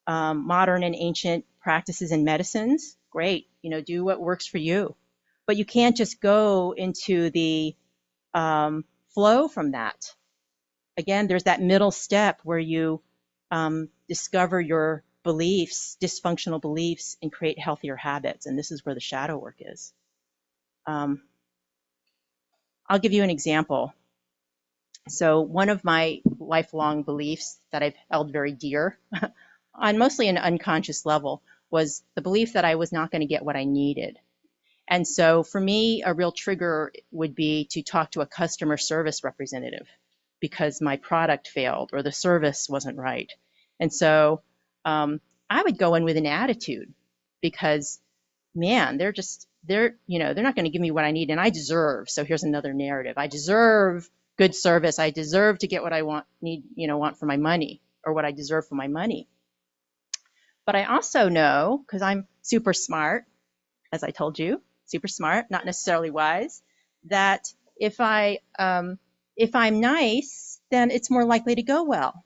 modern and ancient practices and medicines. Great, you know, do what works for you. But you can't just go into the flow from that. Again, there's that middle step where you discover your beliefs, dysfunctional beliefs, and create healthier habits. And this is where the shadow work is. I'll give you an example. So one of my lifelong beliefs that I've held very dear, on mostly an unconscious level, was the belief that I was not going to get what I needed. And so for me, a real trigger would be to talk to a customer service representative because my product failed or the service wasn't right. And so I would go in with an attitude because, man, they're not going to give me what I need, and I deserve. So here's another narrative. I deserve good service. I deserve to get what I want for my money, or what I deserve for my money. But I also know, because I'm super smart, as I told you, super smart, not necessarily wise, that if I'm nice, then it's more likely to go well.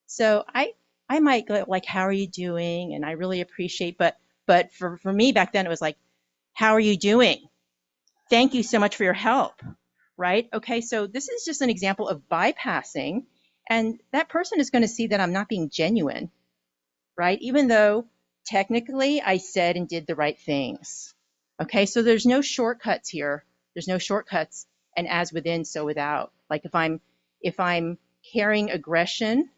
So I might go like, how are you doing? And I really appreciate, but for me back then, it was like, how are you doing? Thank you so much for your help, right? Okay, so this is just an example of bypassing, and that person is going to see that I'm not being genuine, right? Even though technically I said and did the right things. Okay, so there's no shortcuts here. There's no shortcuts, and as within, so without. Like if I'm carrying aggression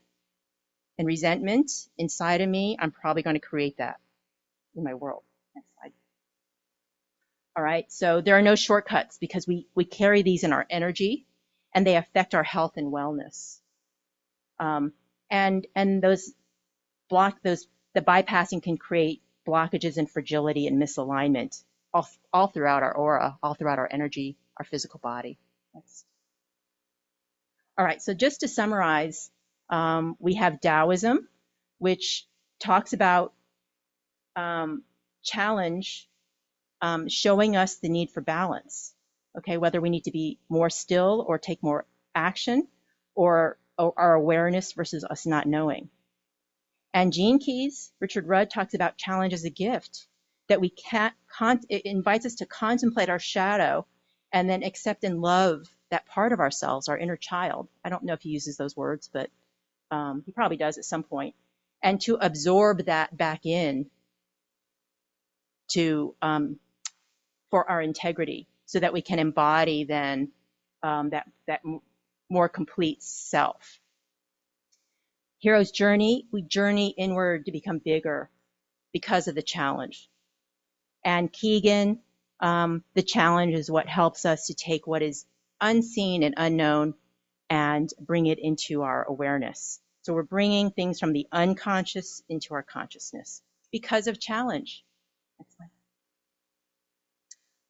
and resentment inside of me, I'm probably going to create that in my world. Next slide. All right, so there are no shortcuts because we carry these in our energy, and they affect our health and wellness. And the bypassing can create blockages and fragility and misalignment all throughout our aura, all throughout our energy, our physical body. Next. All right, so just to summarize, we have Taoism, which talks about challenge, showing us the need for balance, okay, whether we need to be more still or take more action, or our awareness versus us not knowing. And Gene Keys, Richard Rudd, talks about challenge as a gift, that we can't, it invites us to contemplate our shadow and then accept and love that part of ourselves, our inner child. I don't know if he uses those words, but he probably does at some point. And to absorb that back in to for our integrity, so that we can embody then that more complete self. Hero's journey, we journey inward to become bigger because of the challenge. And Keegan, the challenge is what helps us to take what is unseen and unknown and bring it into our awareness. So we're bringing things from the unconscious into our consciousness because of challenge. Excellent.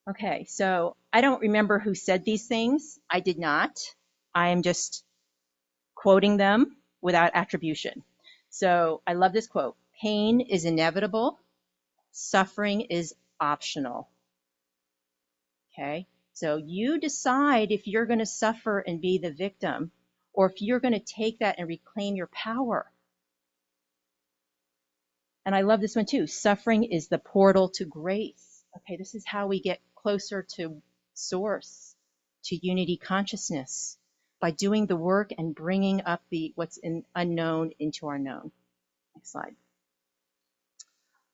Okay, so I don't remember who said these things. I did not. I am just quoting them without attribution. So I love this quote. Pain is inevitable. Suffering is optional. Okay, so you decide if you're going to suffer and be the victim, or if you're going to take that and reclaim your power. And I love this one too. Suffering is the portal to grace. Okay, this is how we get closer to source, to unity consciousness, by doing the work and bringing up what's unknown into our known. Next slide.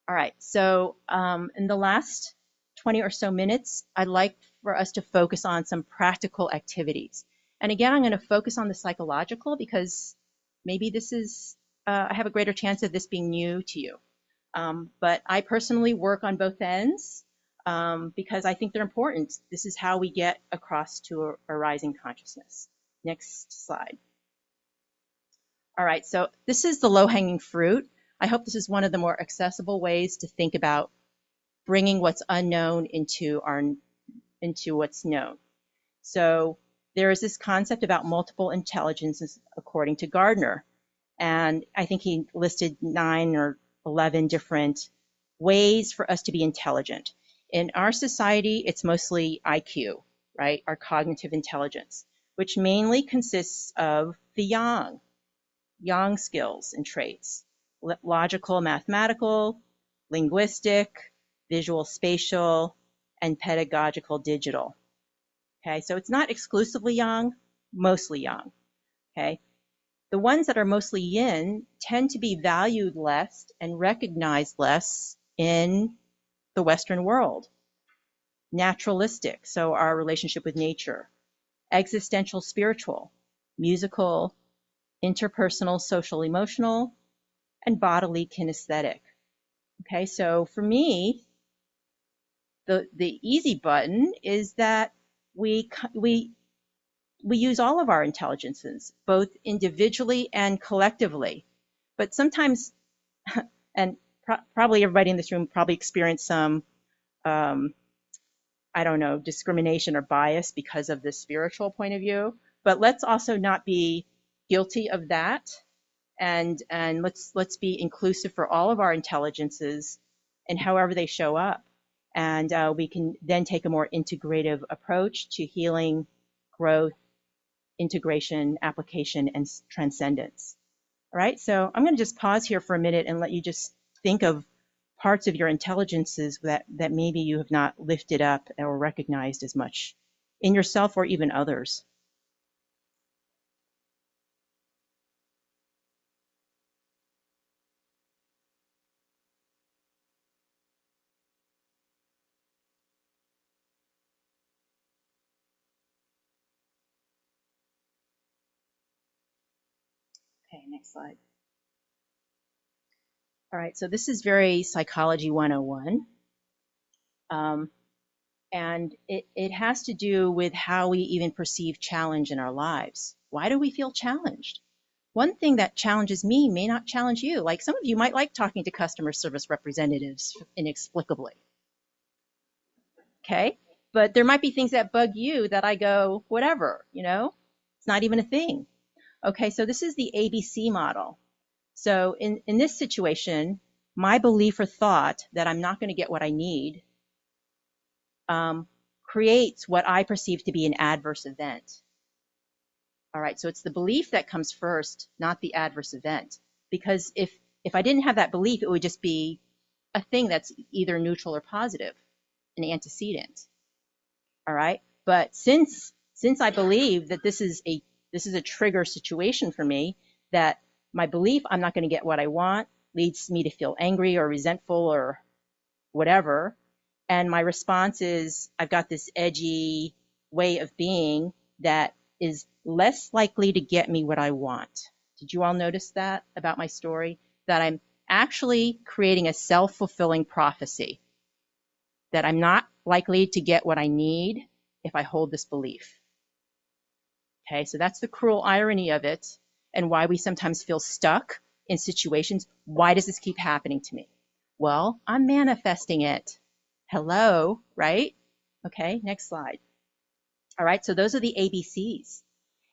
All right, so in the last 20 or so minutes, I'd like for us to focus on some practical activities. And again, I'm going to focus on the psychological because maybe this is, I have a greater chance of this being new to you. But I personally work on both ends because I think they're important. This is how we get across to a rising consciousness. Next slide. All right, so this is the low-hanging fruit. I hope this is one of the more accessible ways to think about bringing what's unknown into what's known. So there is this concept about multiple intelligences according to Gardner. And I think he listed 9 or 11 different ways for us to be intelligent. In our society, it's mostly IQ, right? Our cognitive intelligence, which mainly consists of the yang skills and traits: logical, mathematical, linguistic, visual, spatial, and pedagogical, digital. Okay, so it's not exclusively yang, mostly yang. Okay, the ones that are mostly yin tend to be valued less and recognized less in the Western world. Naturalistic, so our relationship with nature. Existential, spiritual, musical, interpersonal, social, emotional, and bodily, kinesthetic. Okay, so for me, the easy button is that we use all of our intelligences, both individually and collectively. But sometimes, and probably everybody in this room probably experienced some, I don't know, discrimination or bias because of the spiritual point of view. But let's also not be guilty of that, and let's be inclusive for all of our intelligences and however they show up. And we can then take a more integrative approach to healing, growth, integration, application, and transcendence. All right, so I'm going to just pause here for a minute and let you just think of parts of your intelligences that maybe you have not lifted up or recognized as much in yourself or even others. Okay, next slide. All right, so this is very Psychology 101. And it has to do with how we even perceive challenge in our lives. Why do we feel challenged? One thing that challenges me may not challenge you. Like some of you might like talking to customer service representatives inexplicably. Okay, but there might be things that bug you that I go, whatever, it's not even a thing. Okay, so this is the ABC model. So in this situation, my belief or thought that I'm not going to get what I need creates what I perceive to be an adverse event. All right, so it's the belief that comes first, not the adverse event. Because if I didn't have that belief, it would just be a thing that's either neutral or positive, an antecedent. All right, but since since I believe that this is a trigger situation for me, that my belief I'm not going to get what I want leads me to feel angry or resentful or whatever. And my response is, I've got this edgy way of being that is less likely to get me what I want. Did you all notice that about my story? That I'm actually creating a self-fulfilling prophecy, that I'm not likely to get what I need if I hold this belief. Okay, so that's the cruel irony of it, and why we sometimes feel stuck in situations. Why does this keep happening to me? Well, I'm manifesting it. Hello, right? Okay, next slide. All right, so those are the ABCs.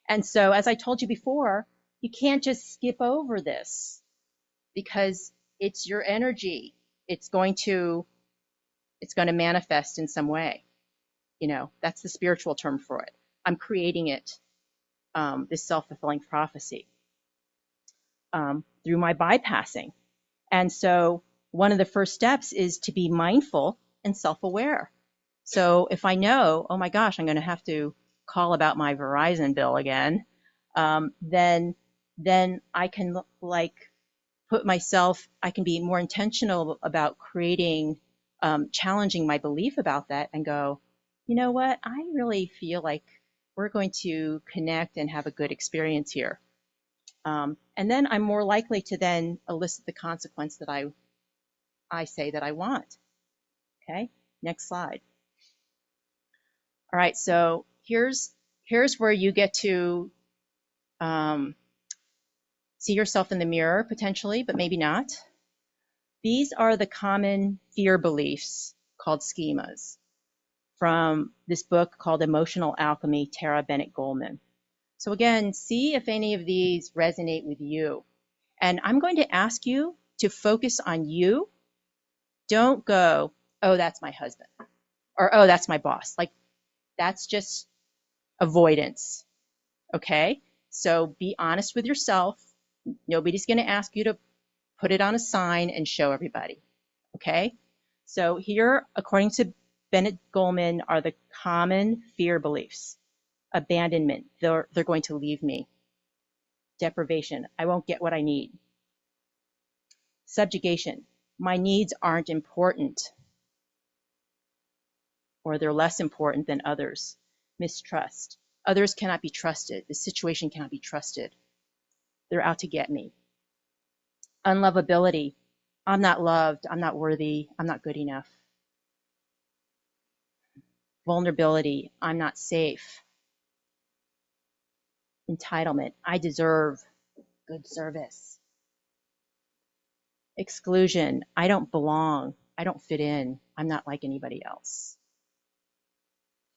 And so, as I told you before, you can't just skip over this because it's your energy. It's going to manifest in some way. You know, that's the spiritual term for it. I'm creating it, this self-fulfilling prophecy, through my bypassing. And so one of the first steps is to be mindful and self-aware. So if I know, oh my gosh, I'm going to have to call about my Verizon bill again, then I can I can be more intentional about creating, challenging my belief about that and go, you know what, I really feel like we're going to connect and have a good experience here. And then I'm more likely to then elicit the consequence that I say that I want. Okay, next slide. All right, so here's where you get to see yourself in the mirror potentially, but maybe not. These are the common fear beliefs called schemas from this book called Emotional Alchemy, Tara Bennett Goldman. So again, see if any of these resonate with you. And I'm going to ask you to focus on you. Don't go, oh, that's my husband, or oh, that's my boss. Like, that's just avoidance. Okay? So be honest with yourself. Nobody's going to ask you to put it on a sign and show everybody. Okay? So here, according to Bennett Goldman, are the common fear beliefs. Abandonment, they're going to leave me. Deprivation, I won't get what I need. Subjugation, my needs aren't important, or they're less important than others. Mistrust, others cannot be trusted. The situation cannot be trusted. They're out to get me. Unlovability, I'm not loved, I'm not worthy, I'm not good enough. Vulnerability, I'm not safe. Entitlement, I deserve good service. Exclusion, I don't belong, I don't fit in, I'm not like anybody else.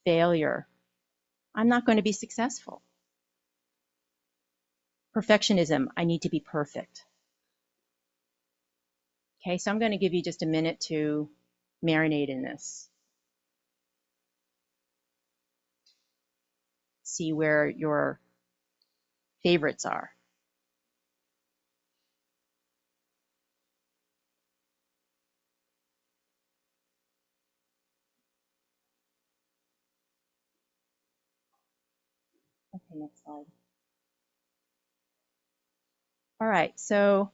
Failure, I'm not going to be successful. Perfectionism, I need to be perfect. Okay, so I'm going to give you just a minute to marinate in this. See where your favorites are. Okay, next slide. All right, so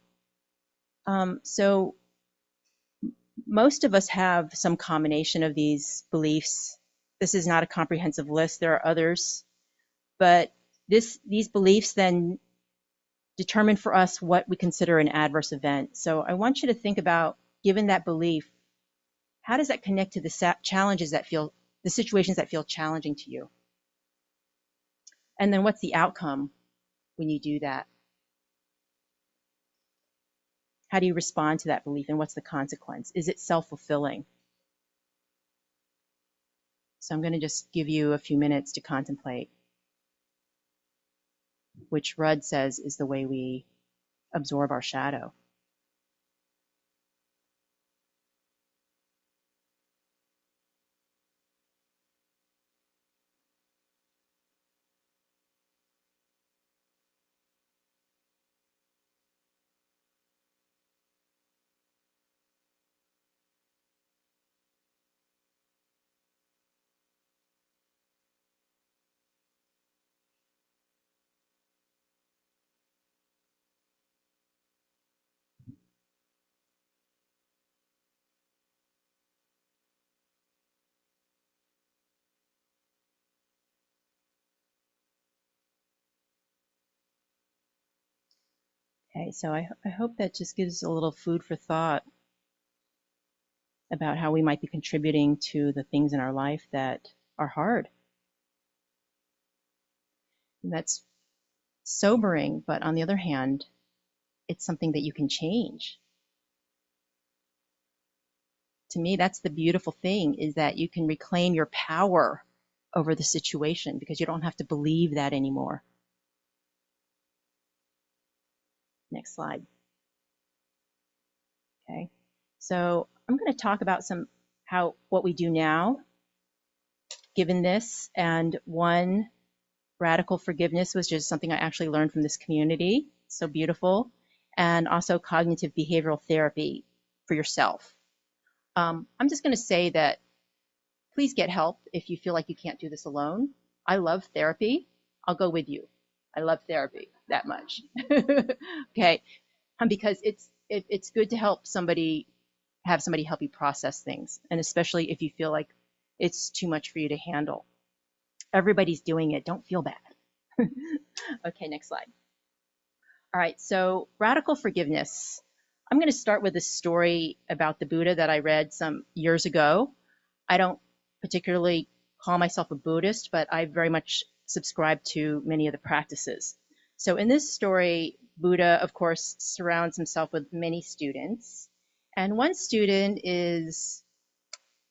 most of us have some combination of these beliefs. This is not a comprehensive list. There are others, but these beliefs then determine for us what we consider an adverse event. So I want you to think about, given that belief, how does that connect to the situations that feel challenging to you? And then what's the outcome when you do that? How do you respond to that belief, and what's the consequence? Is it self-fulfilling? So I'm going to just give you a few minutes to contemplate, which Rudd says is the way we absorb our shadow. Okay, so I hope that just gives a little food for thought about how we might be contributing to the things in our life that are hard. And that's sobering, but on the other hand, it's something that you can change. To me, that's the beautiful thing, is that you can reclaim your power over the situation because you don't have to believe that anymore. Next slide. Okay, so I'm going to talk about what we do now, given this, and one, radical forgiveness, was just something I actually learned from this community. So beautiful. And also cognitive behavioral therapy for yourself. I'm just going to say that please get help if you feel like you can't do this alone. I love therapy. I'll go with you. I love therapy that much. Okay, because it's good to have somebody help you process things, and especially if you feel like it's too much for you to handle. Everybody's doing it. Don't feel bad. Okay, next slide. All right, so radical forgiveness. I'm going to start with a story about the Buddha that I read some years ago. I don't particularly call myself a Buddhist, but I very much subscribe to many of the practices. So in this story, Buddha, of course, surrounds himself with many students. And one student is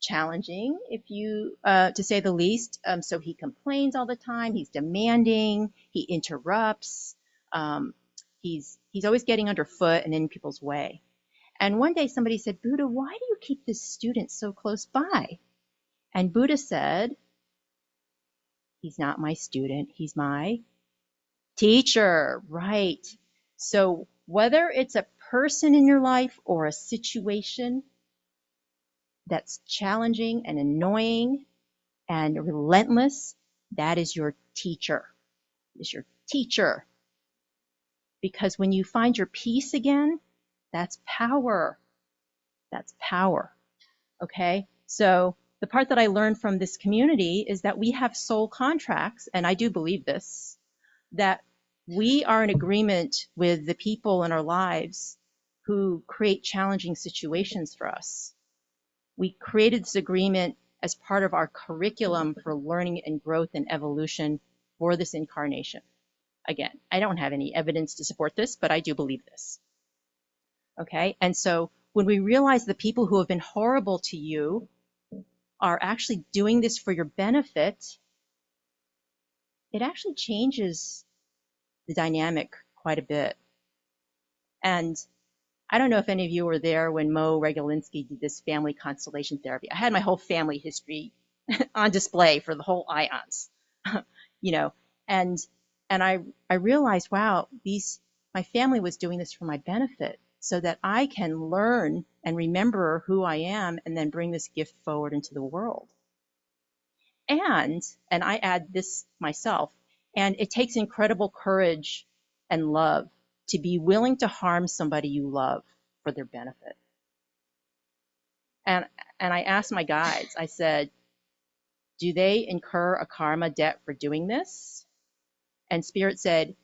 challenging, to say the least. So he complains all the time. He's demanding. He interrupts. He's always getting underfoot and in people's way. And one day somebody said, Buddha, why do you keep this student so close by? And Buddha said, he's not my student. He's my teacher. Right. So whether it's a person in your life or a situation that's challenging and annoying and relentless, that is your teacher. Is your teacher. Because when you find your peace again, that's power. That's power. Okay? So the part that I learned from this community is that we have soul contracts, and I do believe this, that we are in agreement with the people in our lives who create challenging situations for us. We created this agreement as part of our curriculum for learning and growth and evolution for this incarnation. Again, I don't have any evidence to support this, but I do believe this. Okay, and so when we realize the people who have been horrible to you are actually doing this for your benefit, it actually changes the dynamic quite a bit. And I don't know if any of you were there when Mo Regulinski did this family constellation therapy. I had my whole family history on display for the whole IONS, and I realized, wow, my family was doing this for my benefit so that I can learn and remember who I am and then bring this gift forward into the world. And I add this myself, and it takes incredible courage and love to be willing to harm somebody you love for their benefit. And I asked my guides, I said, do they incur a karma debt for doing this? And Spirit said,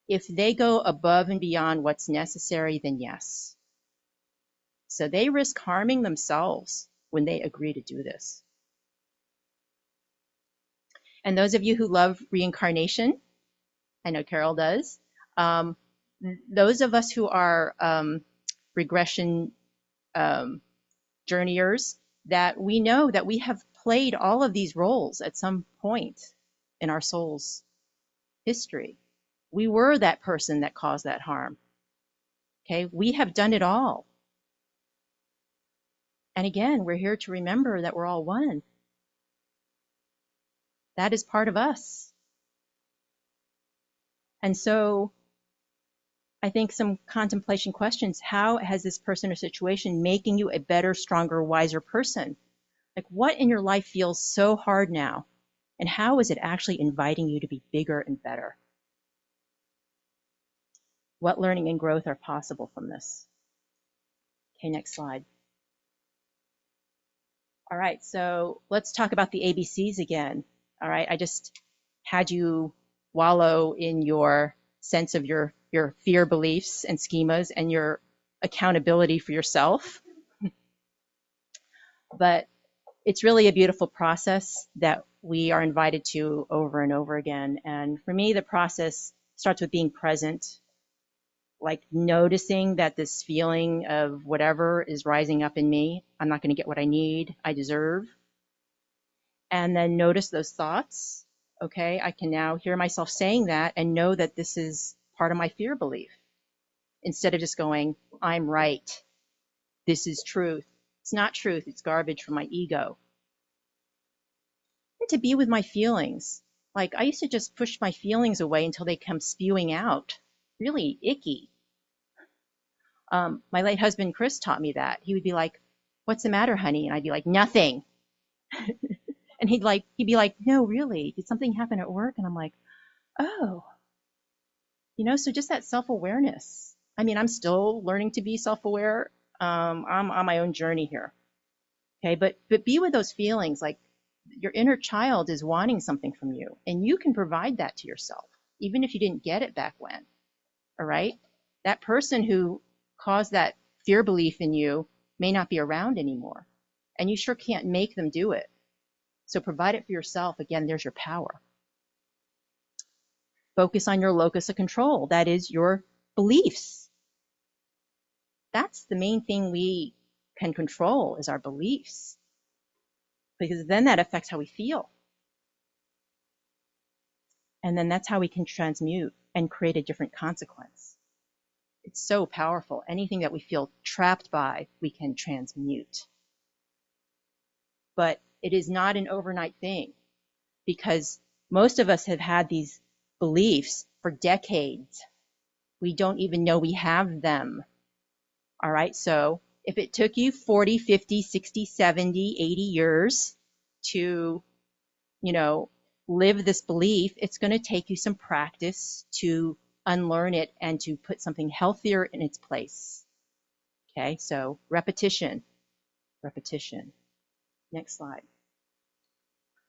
if they go above and beyond what's necessary, then yes. So they risk harming themselves when they agree to do this. And those of you who love reincarnation, I know Carol does, those of us who are regression journeyers, that we know that we have played all of these roles at some point in our soul's history. We were that person that caused that harm. Okay, we have done it all. And again, we're here to remember that we're all one. That is part of us. And so I think some contemplation questions. How has this person or situation making you a better, stronger, wiser person? Like, what in your life feels so hard now? And how is it actually inviting you to be bigger and better? What learning and growth are possible from this? Okay, next slide. All right, so let's talk about the ABCs again. All right, I just had you wallow in your sense of your your fear beliefs and schemas and your accountability for yourself. But it's really a beautiful process that we are invited to over and over again. And for me, the process starts with being present, like noticing that this feeling of whatever is rising up in me, I'm not going to get what I need, I deserve. And then notice those thoughts. Okay, I can now hear myself saying that and know that this is part of my fear belief. Instead of just going, I'm right, this is truth. It's not truth, it's garbage from my ego. And to be with my feelings. Like, I used to just push my feelings away until they come spewing out. Really icky. My late husband, Chris, taught me that. He would be like, what's the matter, honey? And I'd be like, nothing. And he'd be like, no, really, did something happen at work? And I'm like, oh, so just that self-awareness. I mean, I'm still learning to be self-aware. I'm on my own journey here. Okay, but be with those feelings. Like, your inner child is wanting something from you, and you can provide that to yourself, even if you didn't get it back when. All right? That person who caused that fear belief in you may not be around anymore, and you sure can't make them do it. So provide it for yourself. Again, there's your power. Focus on your locus of control. That is your beliefs. That's the main thing we can control, is our beliefs. Because then that affects how we feel. And then that's how we can transmute and create a different consequence. It's so powerful. Anything that we feel trapped by, we can transmute. But it is not an overnight thing, because most of us have had these beliefs for decades. We don't even know we have them. All right, so if it took you 40, 50, 60, 70, 80 years to, live this belief, it's going to take you some practice to unlearn it and to put something healthier in its place. Okay, so repetition. Next slide.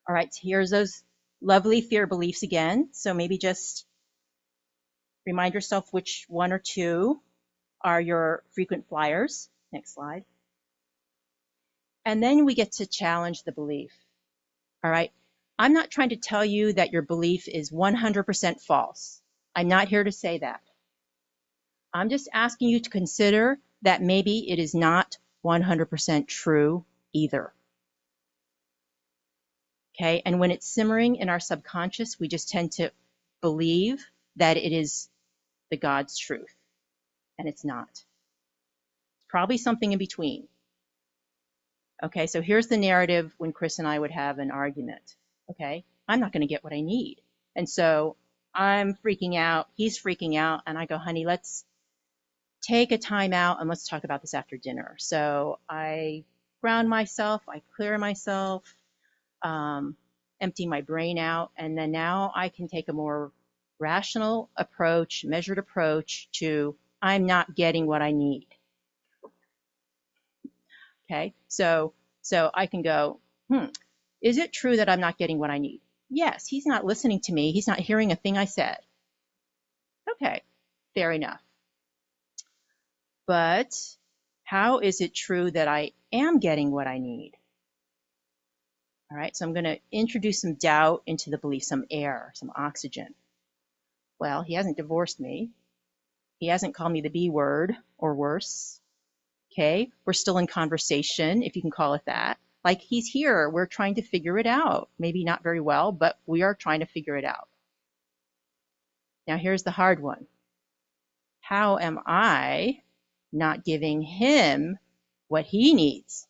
All right, so here's those lovely fear beliefs again. So maybe just remind yourself which one or two are your frequent flyers. Next slide. And then we get to challenge the belief. All right, I'm not trying to tell you that your belief is 100% false. I'm not here to say that. I'm just asking you to consider that maybe it is not 100% true either. Okay, and when it's simmering in our subconscious, we just tend to believe that it is the God's truth, and it's not. It's probably something in between. Okay, so here's the narrative when Chris and I would have an argument. Okay, I'm not going to get what I need. And so I'm freaking out, he's freaking out, and I go, honey, let's take a time out and let's talk about this after dinner. So I ground myself, I clear myself, empty my brain out, and then now I can take a more rational approach, measured approach to I'm not getting what I need. Okay, so I can go, is it true that I'm not getting what I need? Yes, he's not listening to me. He's not hearing a thing I said. Okay, fair enough. But how is it true that I am getting what I need? All right, so I'm going to introduce some doubt into the belief, some air, some oxygen. Well, he hasn't divorced me. He hasn't called me the B word or worse. Okay, we're still in conversation, if you can call it that. Like, he's here, we're trying to figure it out. Maybe not very well, but we are trying to figure it out. Now here's the hard one. How am I not giving him what he needs?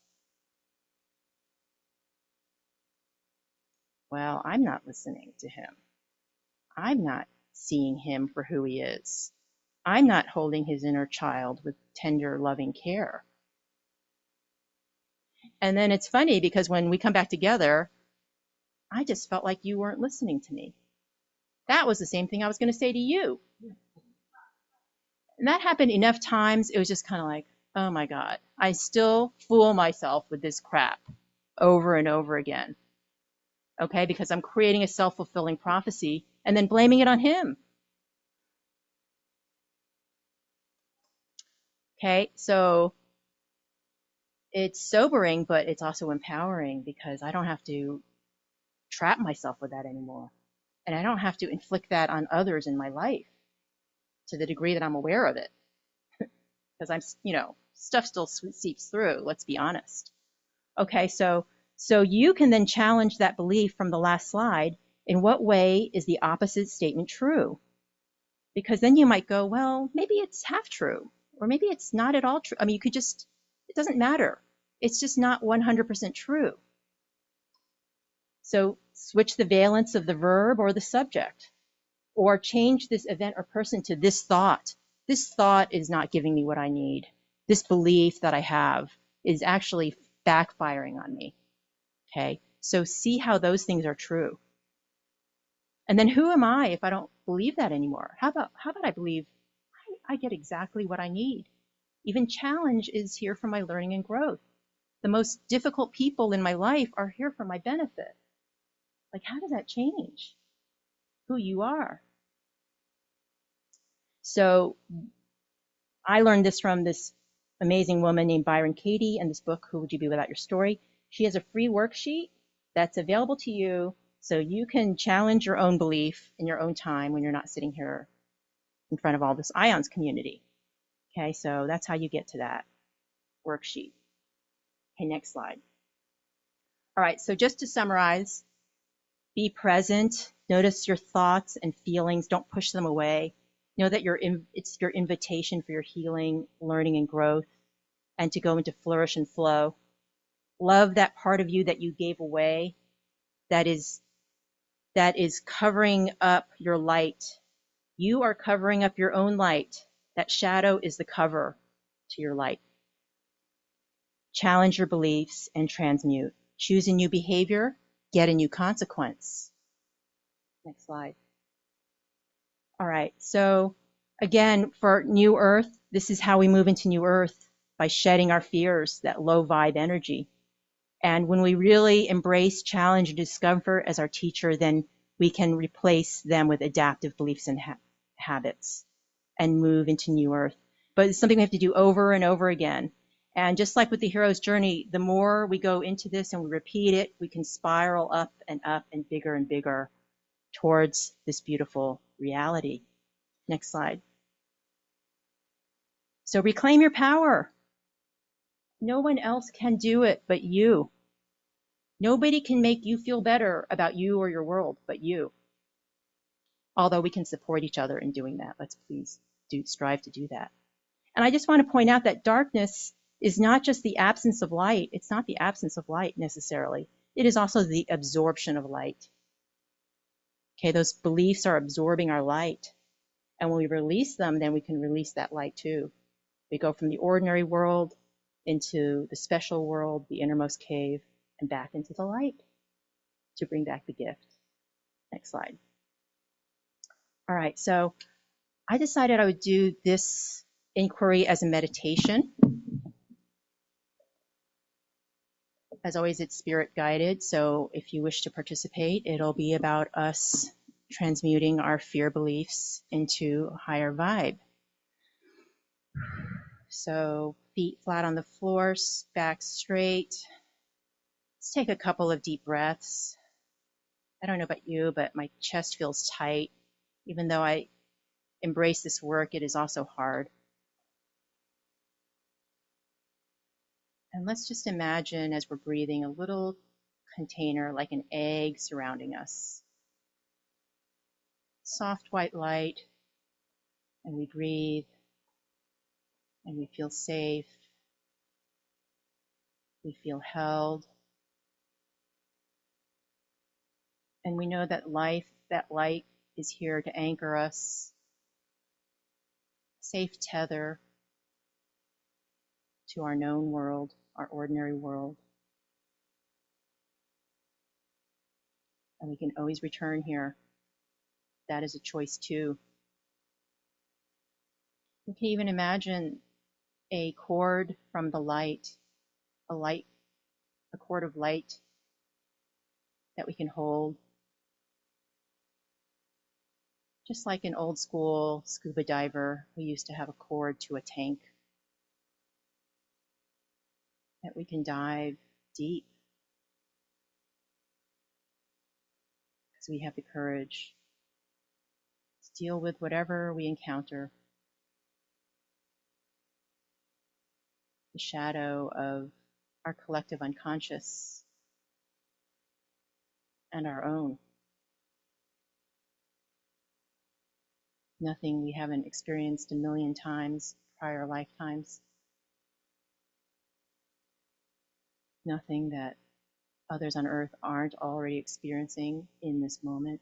Well, I'm not listening to him. I'm not seeing him for who he is. I'm not holding his inner child with tender, loving care. And then it's funny because when we come back together, I just felt like you weren't listening to me. That was the same thing I was going to say to you. And that happened enough times, it was just kind of like, oh my God, I still fool myself with this crap over and over again. Okay, because I'm creating a self-fulfilling prophecy and then blaming it on him. Okay, so it's sobering, but it's also empowering because I don't have to trap myself with that anymore. And I don't have to inflict that on others in my life to the degree that I'm aware of it. Because stuff still seeps through, let's be honest. Okay, so you can then challenge that belief from the last slide. In what way is the opposite statement true? Because then you might go, well, maybe it's half true, or maybe it's not at all true. I mean, you could just, it doesn't matter. It's just not 100% true. So switch the valence of the verb or the subject, or change this event or person to this thought. This thought is not giving me what I need. This belief that I have is actually backfiring on me. Okay, so see how those things are true. And then who am I if I don't believe that anymore? How about I believe I get exactly what I need? Even challenge is here for my learning and growth. The most difficult people in my life are here for my benefit. Like, how does that change who you are? So I learned this from this amazing woman named Byron Katie and this book, Who Would You Be Without Your Story? She has a free worksheet that's available to you so you can challenge your own belief in your own time when you're not sitting here in front of all this IONS community. Okay, so that's how you get to that worksheet. Okay, next slide. All right, so just to summarize, be present, notice your thoughts and feelings, don't push them away. Know that it's your invitation for your healing, learning, and growth, and to go into flourish and flow. Love that part of you that you gave away, that is covering up your light. You are covering up your own light. That shadow is the cover to your light. Challenge your beliefs and transmute. Choose a new behavior, get a new consequence. Next slide. All right, so again, for New Earth, this is how we move into New Earth, by shedding our fears, that low vibe energy. And when we really embrace challenge and discomfort as our teacher, then we can replace them with adaptive beliefs and habits and move into New Earth. But it's something we have to do over and over again. And just like with the hero's journey, the more we go into this and we repeat it, we can spiral up and bigger towards this beautiful reality. Next slide. So reclaim your power. No one else can do it but you. Nobody can make you feel better about you or your world but you. Although we can support each other in doing that. Let's please strive to do that. And I just want to point out that darkness is not just the absence of light. It's not the absence of light necessarily. It is also the absorption of light. Okay, those beliefs are absorbing our light. And when we release them, then we can release that light too. We go from the ordinary world into the special world, the innermost cave, and back into the light to bring back the gift. Next slide. All right, so I decided I would do this inquiry as a meditation. As always, it's spirit guided, so if you wish to participate, it'll be about us transmuting our fear beliefs into a higher vibe. So feet flat on the floor, back straight. Let's take a couple of deep breaths. I don't know about you, but my chest feels tight. Even though I embrace this work, it is also hard. And let's just imagine as we're breathing a little container like an egg surrounding us. Soft white light, and we breathe, and we feel safe. We feel held. And we know that that light is here to anchor us, safe tether to our known world, our ordinary world. And we can always return here. That is a choice too. We can even imagine a cord from the light, a cord of light that we can hold. Just like an old school scuba diver, we used to have a cord to a tank. that we can dive deep because we have the courage to deal with whatever we encounter, the shadow of our collective unconscious and our own. Nothing we haven't experienced a million times prior lifetimes. Nothing that others on earth aren't already experiencing in this moment.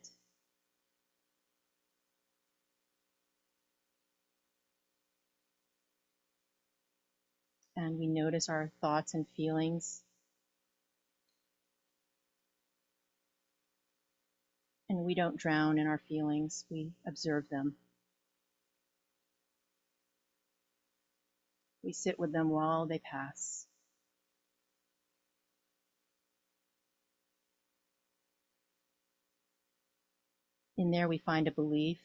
And we notice our thoughts and feelings. And we don't drown in our feelings, we observe them. We sit with them while they pass. In there we find a belief,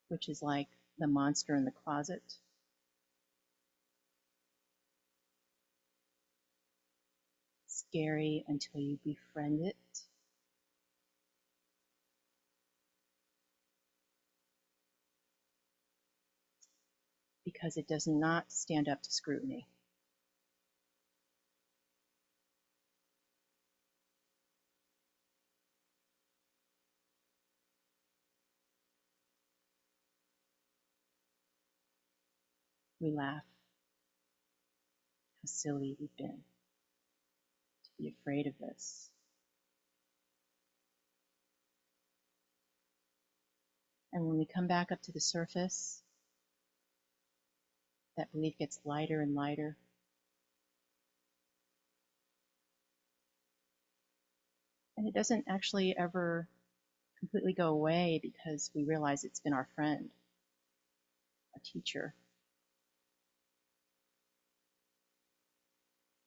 which is like the monster in the closet. Scary until you befriend it. Because it does not stand up to scrutiny. We laugh. How silly we've been to be afraid of this. And when we come back up to the surface, that belief gets lighter and lighter. And it doesn't actually ever completely go away because we realize it's been our friend, our teacher,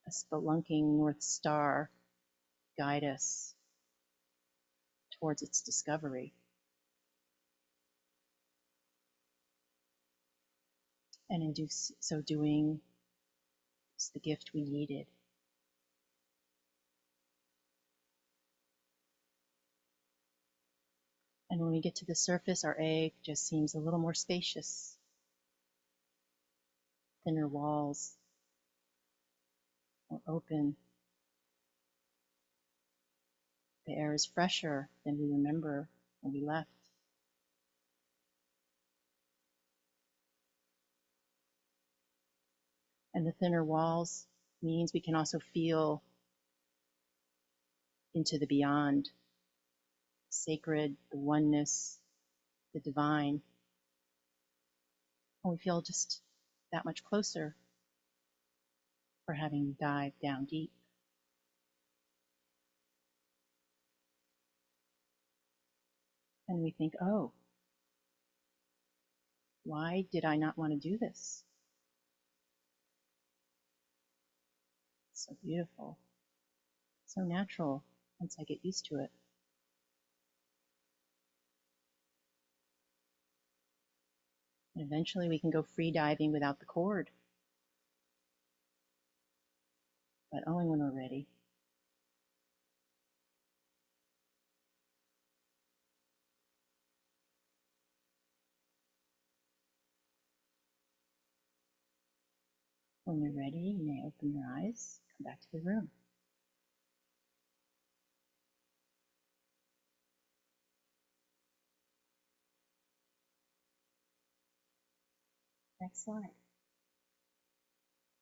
a spelunking North Star guide us towards its discovery. And in so doing, it's the gift we needed. And when we get to the surface, our egg just seems a little more spacious. Thinner walls, more open. The air is fresher than we remember when we left. And the thinner walls means we can also feel into the beyond, sacred, the oneness, the divine. And we feel just that much closer for having dived down deep. And we think, oh, why did I not want to do this? It's so beautiful, so natural once I get used to it. And eventually we can go free diving without the cord, but only when we're ready. When you're ready, you may open your eyes, come back to the room. Next slide.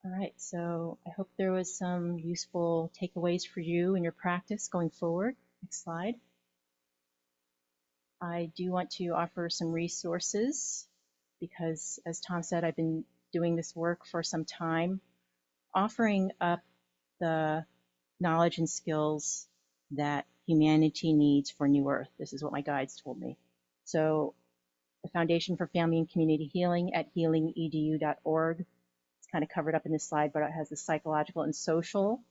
All right, so I hope there was some useful takeaways for you in your practice going forward. Next slide. I do want to offer some resources because, as Tom said, I've been doing this work for some time, offering up the knowledge and skills that humanity needs for New Earth. This is what my guides told me. So the Foundation for Family and Community Healing at healingedu.org. It's kind of covered up in this slide, but it has the psychological and social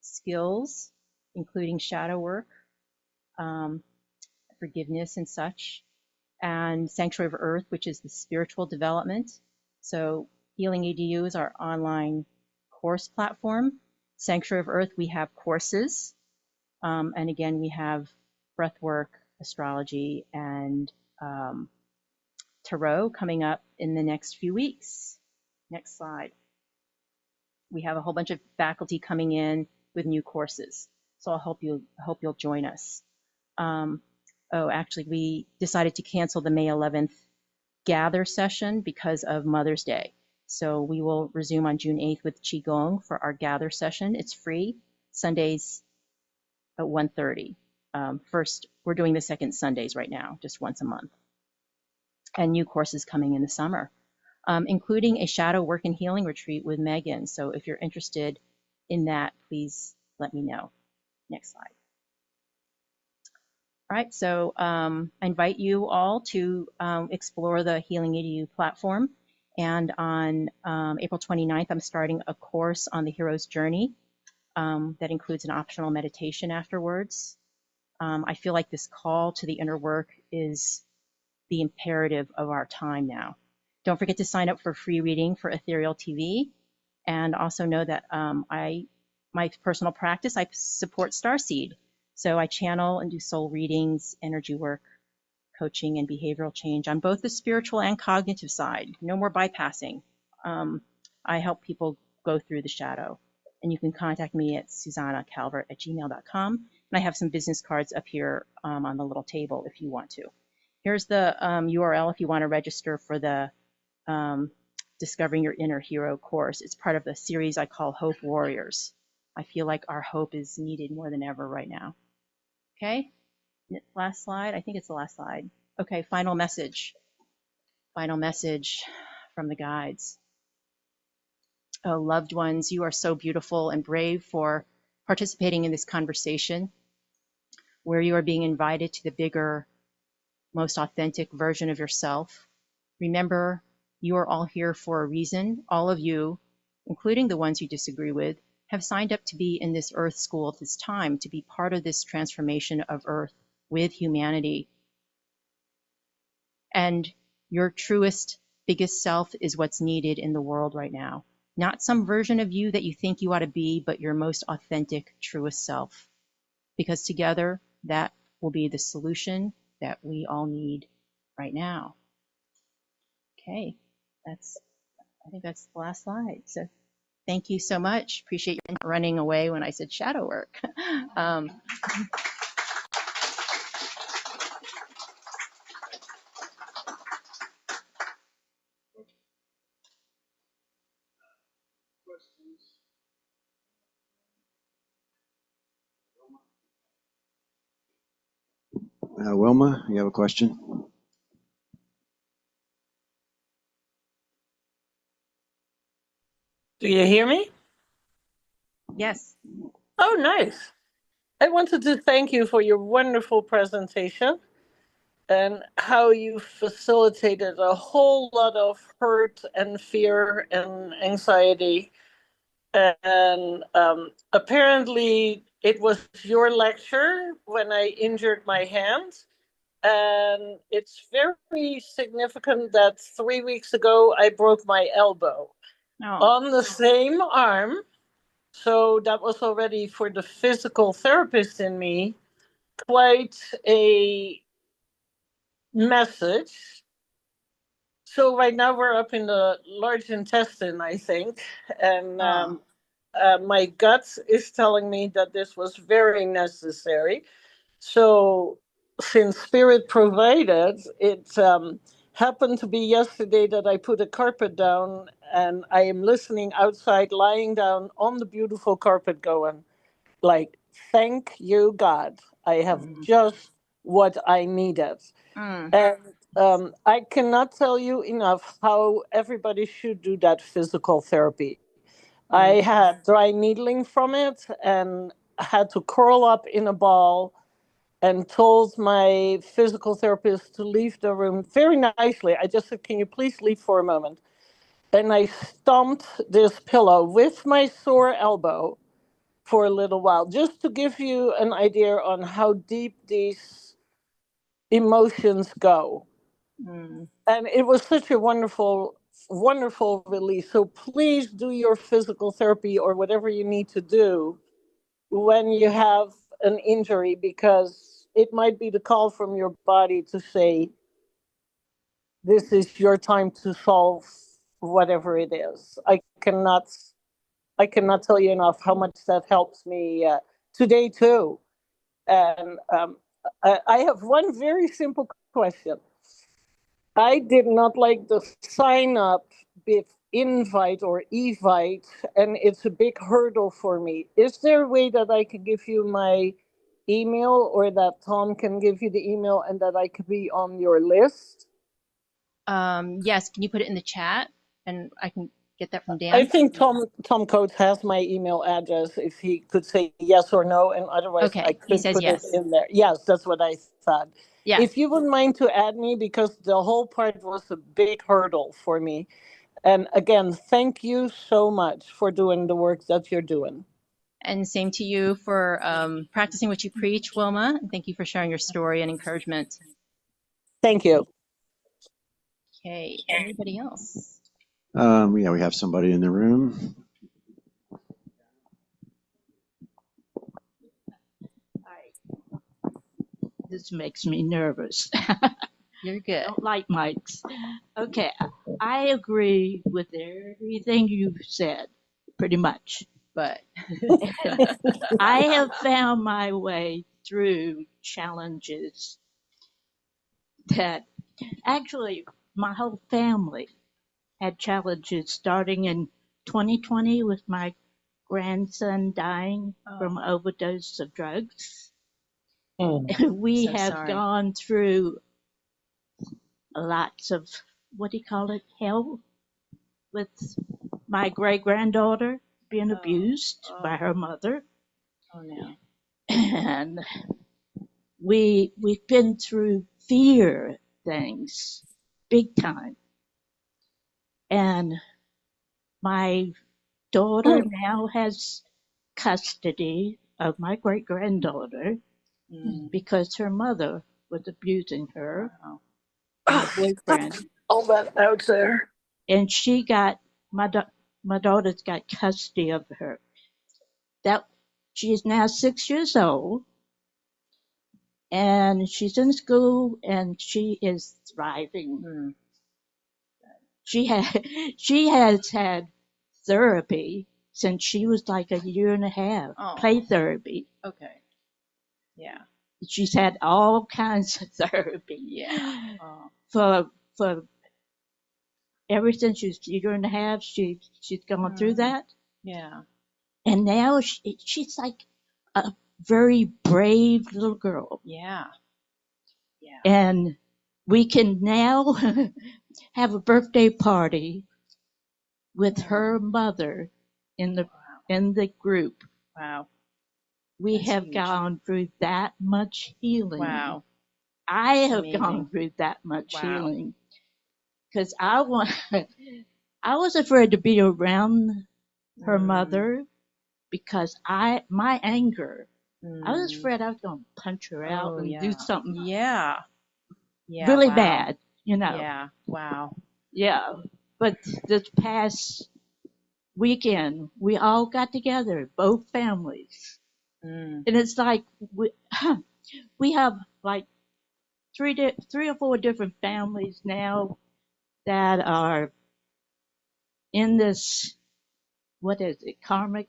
skills, including shadow work, forgiveness and such, and Sanctuary of Earth, which is the spiritual development. So Healing EDU is our online course platform. Sanctuary of Earth, we have courses. And again, we have breathwork, astrology, and tarot coming up in the next few weeks. Next slide. We have a whole bunch of faculty coming in with new courses. So I hope you'll join us. Actually, we decided to cancel the May 11th gather session because of Mother's Day. So we will resume on June 8th with Qigong for our gather session. It's free, Sundays at 1:30. First, we're doing the second Sundays right now, just once a month. And new courses coming in the summer, including a shadow work and healing retreat with Megan. So if you're interested in that, please let me know. Next slide. All right, so I invite you all to explore the Healing EDU platform. And on April 29th, I'm starting a course on the hero's journey that includes an optional meditation afterwards. I feel like this call to the inner work is the imperative of our time now. Don't forget to sign up for free reading for Ethereal TV. And also know that my personal practice, I support Starseed. So I channel and do soul readings, energy work, coaching, and behavioral change on both the spiritual and cognitive side. No more bypassing. I help people go through the shadow. And you can contact me at susannacalvert@gmail.com. And I have some business cards up here on the little table if you want to. Here's the URL if you want to register for the Discovering Your Inner Hero course. It's part of the series I call Hope Warriors. I feel like our hope is needed more than ever right now. Okay, last slide. I think it's the last slide. Okay, final message. Final message from the guides. Oh, loved ones, you are so beautiful and brave for participating in this conversation where you are being invited to the bigger, most authentic version of yourself. Remember, you are all here for a reason. All of you, including the ones you disagree with, have signed up to be in this Earth School at this time, to be part of this transformation of Earth with humanity. And your truest, biggest self is what's needed in the world right now. Not some version of you that you think you ought to be, but your most authentic, truest self. Because together, that will be the solution that we all need right now. Okay, I think that's the last slide. So thank you so much. Appreciate you running away when I said shadow work. Wilma, you have a question? Do you hear me? Yes. Oh, nice. I wanted to thank you for your wonderful presentation and how you facilitated a whole lot of hurt and fear and anxiety. And apparently it was your lecture when I injured my hand. And it's very significant that 3 weeks ago I broke my elbow on the same arm. So that was already, for the physical therapist in me, quite a message. So right now we're up in the large intestine, I think. And my gut is telling me that this was very necessary. So since Spirit provided, it happened to be yesterday that I put a carpet down and I am listening outside, lying down on the beautiful carpet going, like, thank you, God. I have just what I needed. And I cannot tell you enough how everybody should do that physical therapy. I had dry needling from it and had to curl up in a ball and told my physical therapist to leave the room very nicely. I just said, can you please leave for a moment? And I stomped this pillow with my sore elbow for a little while, just to give you an idea on how deep these emotions go. And it was such a wonderful wonderful release. So please do your physical therapy or whatever you need to do when you have an injury, because it might be the call from your body to say, this is your time to solve whatever it is. I cannot tell you enough how much that helps me today too. And I have one very simple question. I did not like the sign up with invite or evite, and it's a big hurdle for me. Is there a way that I can give you my email, or that Tom can give you the email and that I could be on your list? Yes, can you put it in the chat and I can get that from I Dan? think Tom Coates has my email address. If he could say yes or no, and otherwise I Okay, he could says put it yes. in there. Yes, that's what I thought. Yeah, If you wouldn't mind to add me, because the whole part was a big hurdle for me. And again, thank you so much for doing the work that you're doing. and same to you for practicing what you preach, Wilma. And thank you for sharing your story and encouragement. Thank you. Okay, anybody else? Yeah, we have somebody in the room. This makes me nervous. You're good. Don't like mics. Okay, I agree with everything you've said, pretty much. But I have found my way through challenges that actually my whole family had challenges starting in 2020 with my grandson dying from overdose of drugs. We so have sorry. gone through lots of, what do you call it, hell with my great granddaughter being abused by her mother. Oh no. And we've been through fear things big time. And my daughter now has custody of my great granddaughter because her mother was abusing her and her boyfriend. All that out there. And she got my daughter's got custody of her. That she is now 6 years old, and she's in school and she is thriving. She has had therapy since she was like a year and a half. Play therapy. Okay. Yeah. She's had all kinds of therapy. Yeah. For ever since she was a year and a half, she's gone through that. Yeah. And now she's like a very brave little girl. Yeah. Yeah. And we can now have a birthday party with her mother in the group. Wow. We That's have huge. gone through that much healing. Wow. I have amazing. gone through that much Wow. healing because I was afraid to be around her mother because my anger. I was afraid I was going to punch her out and do something Yeah. Yeah. really Wow. bad, Yeah. Wow. Yeah. But this past weekend, we all got together, both families. And it's like we have like three or four different families now that are in this, what is it, karmic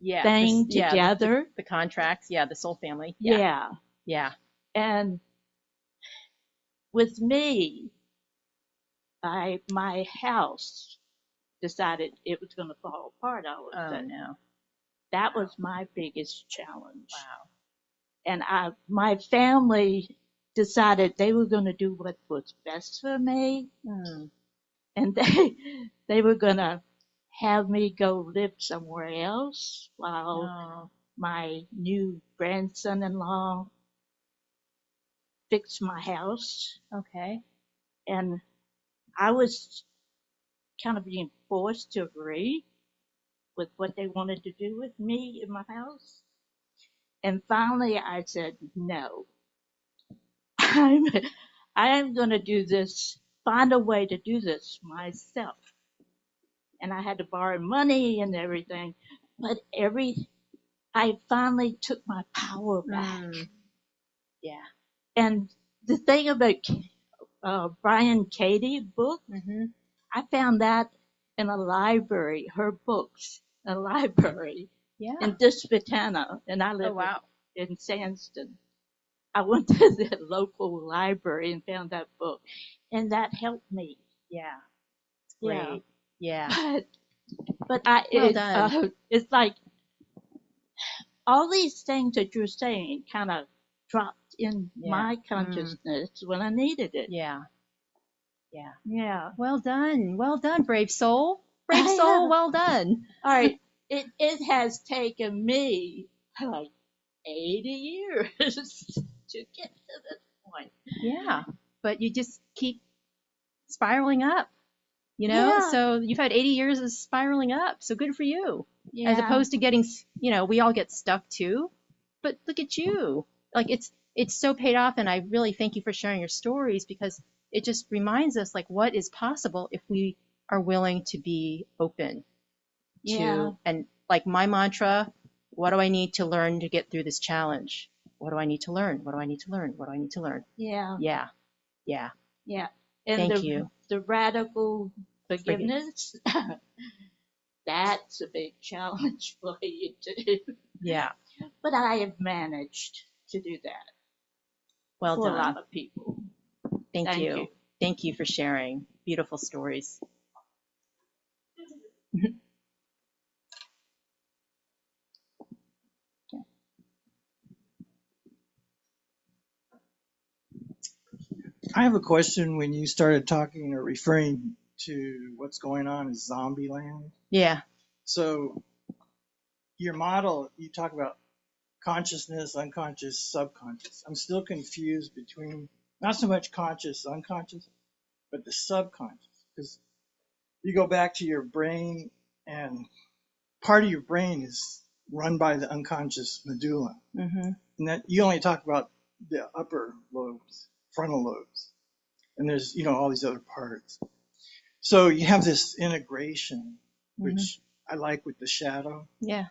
Yeah. thing Yeah. together. The contracts. Yeah. The soul family. Yeah. Yeah. And with me, my house decided it was going to fall apart all of a sudden. No. That was my biggest challenge. Wow. And my family decided they were going to do what was best for me. And they were going to have me go live somewhere else while my new grandson-in-law fixed my house. Okay. And I was kind of being forced to agree with what they wanted to do with me in my house. And finally I said, no, I'm going to do this find a way to do this myself. And I had to borrow money and everything. But I finally took my power back. Yeah. And the thing about Brian Cady book, I found that in a library, her books, a library in Dispatana, and I live in Sandston. I went to the local library and found that book, and that helped me. Yeah. Great. Yeah. But it's like all these things that you're saying kind of dropped in my consciousness when I needed it. Yeah. Yeah. Yeah. Well done. Well done, brave soul. Brave soul, well done. All right. It has taken me like 80 years to get to this point. Yeah. But you just keep spiraling up, you know? Yeah. So you've had 80 years of spiraling up. So good for you. Yeah. As opposed to getting, you know, we all get stuck too. But look at you. Like it's so paid off. And I really thank you for sharing your stories, because it just reminds us like what is possible if we are willing to be open to, and like my mantra, what do I need to learn to get through this challenge? What do I need to learn? What do I need to learn? What do I need to learn? Yeah. Yeah. Yeah. Yeah. And Thank you. The radical forgiveness, that's a big challenge for you to do. Yeah. But I have managed to do that. Well for done. a lot of people. Thank you. Thank you for sharing. Beautiful stories. I have a question when you started talking or referring to what's going on in zombie land. Yeah. So your model, you talk about consciousness, unconscious, subconscious. I'm still confused between not so much conscious, unconscious, but the subconscious. Because you go back to your brain, and part of your brain is run by the unconscious medulla. Mm-hmm. And that you only talk about the upper lobes, frontal lobes. And there's, all these other parts. So you have this integration, which I like with the shadow. Yeah.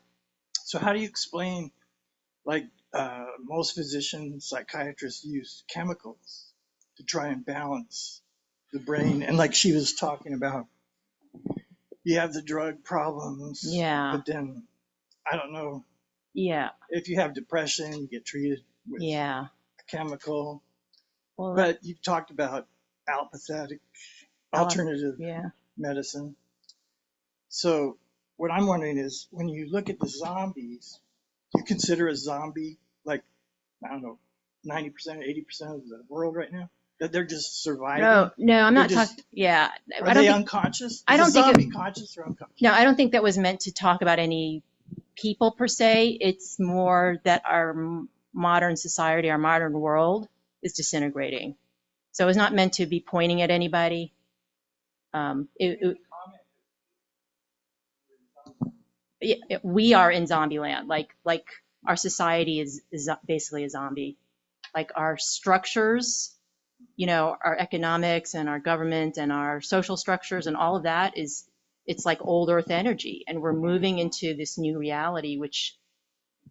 So how do you explain, like most physicians, psychiatrists use chemicals to try and balance the brain. And like she was talking about, you have the drug problems. Yeah. But then, I don't know. Yeah. If you have depression, you get treated with a chemical. Well, but you've talked about allopathic alternative medicine. So what I'm wondering is, when you look at the zombies, do you consider a zombie like, I don't know, 90%, 80% of the world right now? That they're just surviving? No, I'm not talking. Yeah. Are they unconscious? I don't think zombie conscious or unconscious? No, I don't think that was meant to talk about any people per se. It's more that our modern society, our modern world is disintegrating. So it's not meant to be pointing at anybody. We are in zombie land. Like our society is basically a zombie. Like our structures, our economics and our government and our social structures and all of that it's like old earth energy. And we're moving into this new reality, which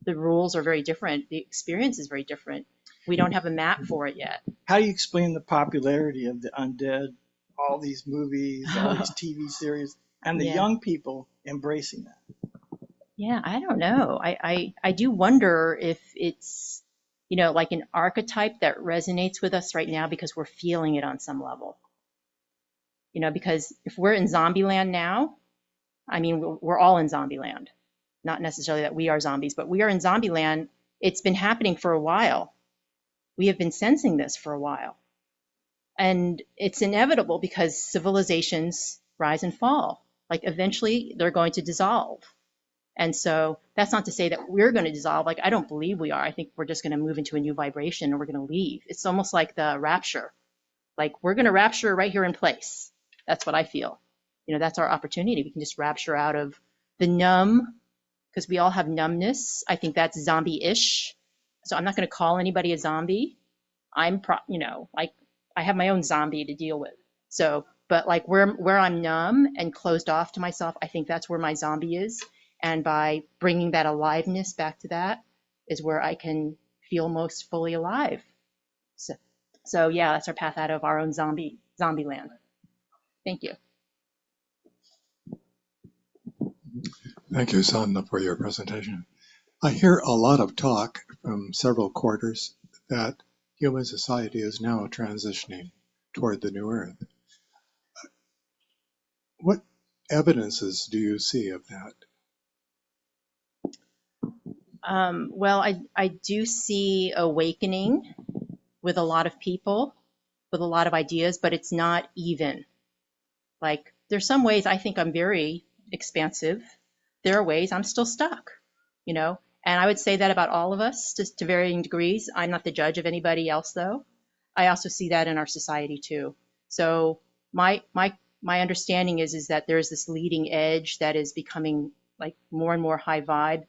the rules are very different. The experience is very different. We don't have a map for it yet. How do you explain the popularity of the undead, all these movies, all these TV series, and the young people embracing that? Yeah, I don't know. I do wonder if it's, like an archetype that resonates with us right now because we're feeling it on some level. Because if we're in zombie land now, I mean, we're all in zombie land. Not necessarily that we are zombies, but we are in zombie land. It's been happening for a while. We have been sensing this for a while. And it's inevitable because civilizations rise and fall. Like eventually they're going to dissolve. And so that's not to say that we're going to dissolve. Like, I don't believe we are. I think we're just going to move into a new vibration and we're going to leave. It's almost like the rapture. Like, we're going to rapture right here in place. That's what I feel. That's our opportunity. We can just rapture out of the numb, because we all have numbness. I think that's zombie-ish. So I'm not going to call anybody a zombie. I have my own zombie to deal with. So, but like where I'm numb and closed off to myself, I think that's where my zombie is. And by bringing that aliveness back to that is where I can feel most fully alive. So yeah, that's our path out of our own zombie land. Thank you. Thank you, Sanna, for your presentation. I hear a lot of talk from several quarters that human society is now transitioning toward the new earth. What evidences do you see of that? Well, I do see awakening with a lot of people, with a lot of ideas, but it's not even. Like, there's some ways I think I'm very expansive. There are ways I'm still stuck, you know? And I would say that about all of us, just to varying degrees. I'm not the judge of anybody else, though. I also see that in our society, too. So my understanding is that there's this leading edge that is becoming like more and more high vibe.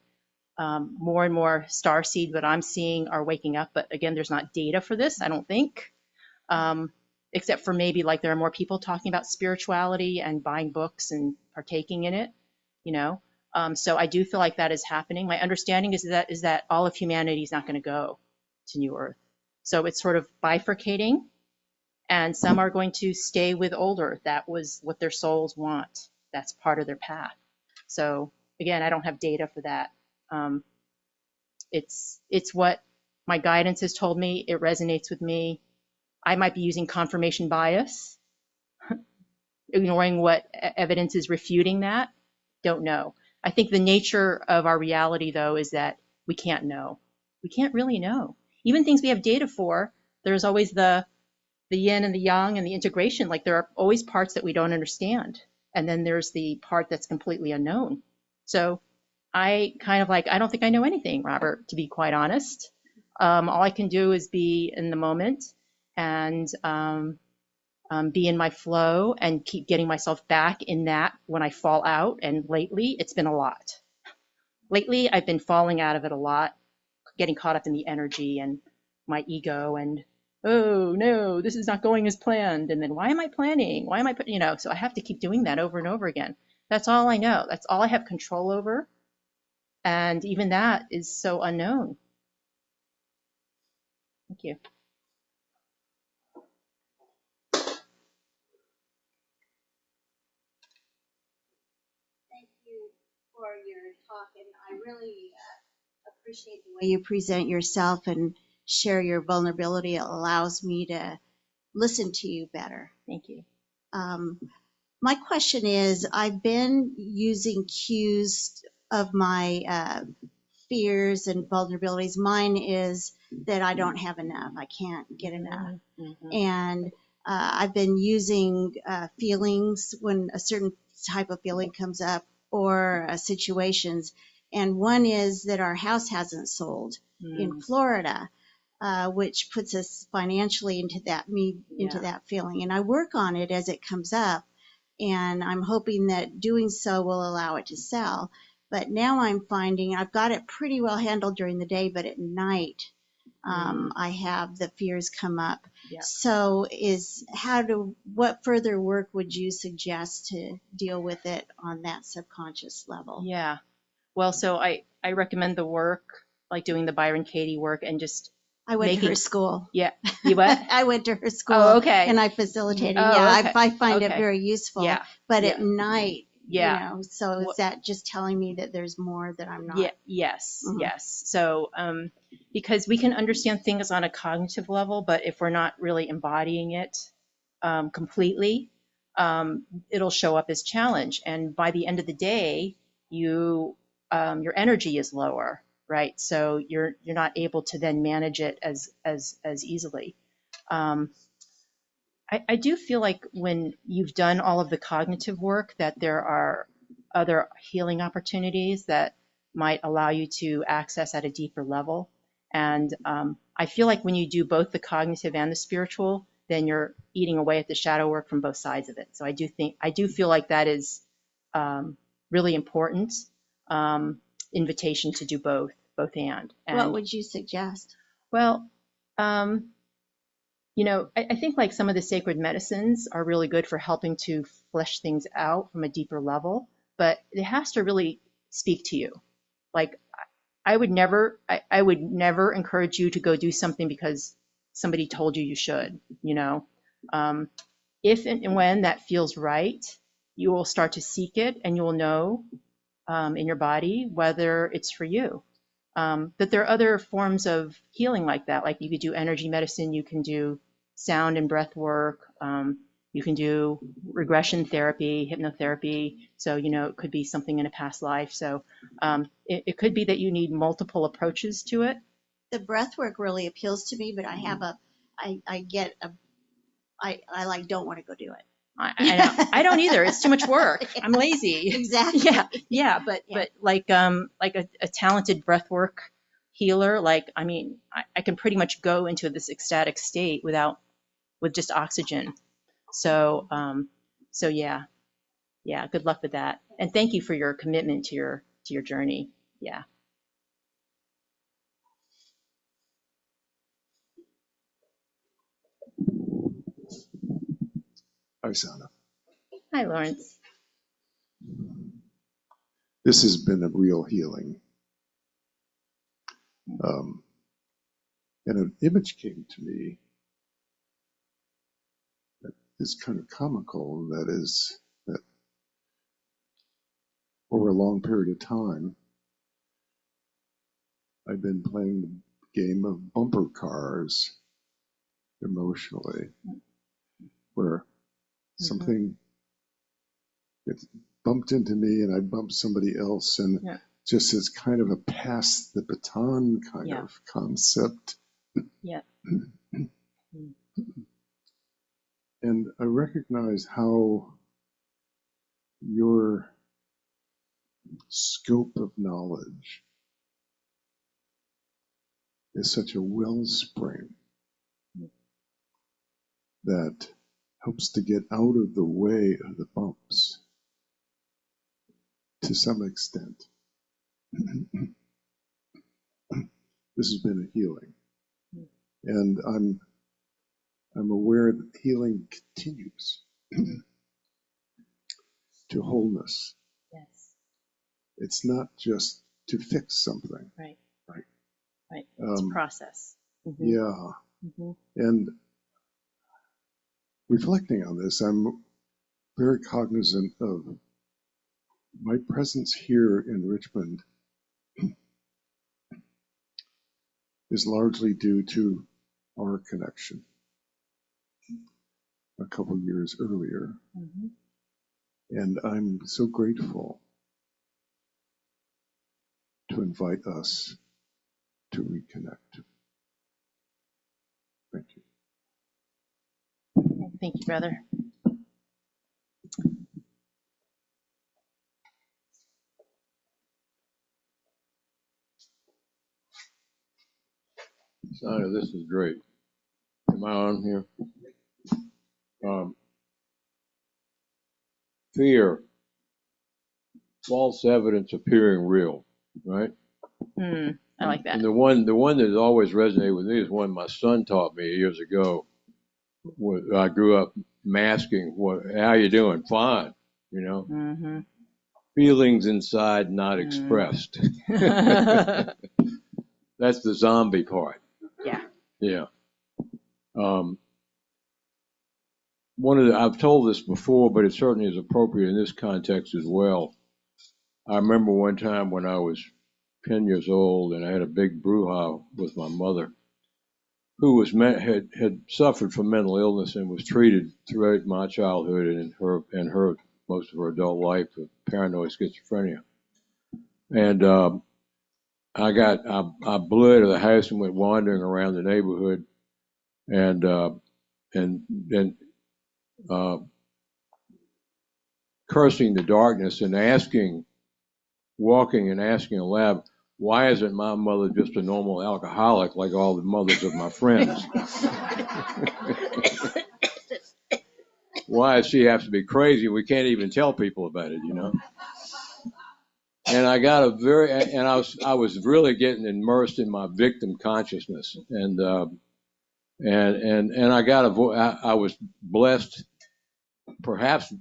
More and more starseed that I'm seeing are waking up. But again, there's not data for this, I don't think. Except for maybe like there are more people talking about spirituality and buying books and partaking in it, you know. So I do feel like that is happening. My understanding is that all of humanity is not going to go to New Earth. So it's sort of bifurcating, and some are going to stay with old Earth. That was what their souls want. That's part of their path. So again, I don't have data for that. It's what my guidance has told me. It resonates with me. I might be using confirmation bias, ignoring what evidence is refuting that. Don't know. I think the nature of our reality, though, is that we can't know. We can't really know. Even things we have data for, there's always the yin and the yang and the integration. Like there are always parts that we don't understand. And then there's the part that's completely unknown. So I kind of like, I don't think I know anything, Robert, to be quite honest. All I can do is be in the moment and be in my flow and keep getting myself back in that when I fall out. And lately, it's been a lot. Lately, I've been falling out of it a lot, getting caught up in the energy and my ego and, oh, no, this is not going as planned. And then why am I planning? Why am I, you know, so I have to keep doing that over and over again. That's all I know. That's all I have control over. And even that is so unknown. Thank you. Thank you for your talk, and I really appreciate the way you present yourself and share your vulnerability. It allows me to listen to you better. Thank you. My question is, I've been using cues of my fears and vulnerabilities. Mine is that I don't have enough. I can't get enough. Mm-hmm. And I've been using feelings when a certain type of feeling comes up or situations. And one is that our house hasn't sold in Florida, which puts us financially into that feeling. And I work on it as it comes up. And I'm hoping that doing so will allow it to sell. But now I'm finding I've got it pretty well handled during the day, but at night I have the fears come up. Yeah. So what further work would you suggest to deal with it on that subconscious level? Yeah. Well, so I recommend the work, like doing the Byron Katie work and just I went to her school. Yeah. You what? I went to her school. Oh, okay. And I facilitated. Oh, yeah, okay. I find it very useful. Yeah. But at night, yeah. You know, so is that just telling me that there's more that I'm not? Yeah. Yes. Mm-hmm. Yes. So, because we can understand things on a cognitive level, but if we're not really embodying it completely, it'll show up as challenge. And by the end of the day, your energy is lower. Right, so you're not able to then manage it as easily. I do feel like when you've done all of the cognitive work, that there are other healing opportunities that might allow you to access at a deeper level. And I feel like when you do both the cognitive and the spiritual, then you're eating away at the shadow work from both sides of it. So I do feel like that is really important. Invitation to do both and. What would you suggest? Well, I think like some of the sacred medicines are really good for helping to flesh things out from a deeper level, but it has to really speak to you. Like I would never encourage you to go do something because somebody told you should, if and when that feels right, you will start to seek it and you will know in your body whether it's for you. But there are other forms of healing like that. Like you could do energy medicine, you can do sound and breath work, you can do regression therapy, hypnotherapy. So, it could be something in a past life. So it could be that you need multiple approaches to it. The breath work really appeals to me, but I have I like don't want to go do it. I don't either. It's too much work. I'm lazy. Exactly. Yeah. But like a talented breathwork healer, I can pretty much go into this ecstatic state with just oxygen. So yeah. Good luck with that, and thank you for your commitment to your journey. Yeah. Hi, Sanna. Hi, Lawrence. This has been a real healing. And an image came to me that is kind of comical, and that is that over a long period of time, I've been playing the game of bumper cars emotionally, where something gets bumped into me and I bump somebody else, and just as kind of a pass the baton kind of concept. Yeah. And I recognize how your scope of knowledge is such a wellspring that helps to get out of the way of the bumps to some extent. This has been a healing, and I'm aware that healing continues to wholeness. Yes. It's not just to fix something. Right. It's a process. Mm-hmm. Yeah. Mm-hmm. And reflecting on this, I'm very cognizant of my presence here in Richmond is largely due to our connection a couple years earlier. Mm-hmm. And I'm so grateful to invite us to reconnect. Thank you. Thank you, brother. Sanna, this is great. Am I on here? Fear, false evidence appearing real, right? I like that. And the one that has always resonated with me is one my son taught me years ago. I grew up masking. How you doing? Fine. Mm-hmm. Feelings inside not expressed. That's the zombie part. Yeah. I've told this before, but it certainly is appropriate in this context as well. I remember one time when I was 10 years old and I had a big brouhaha with my mother, who had suffered from mental illness and was treated throughout my childhood and her most of her adult life with paranoid schizophrenia. And I blew out of the house and went wandering around the neighborhood, and then cursing the darkness and walking and asking aloud, why isn't my mother just a normal alcoholic like all the mothers of my friends? Why does she have to be crazy? We can't even tell people about it, And I got I was really getting immersed in my victim consciousness, and And I got I was blessed, perhaps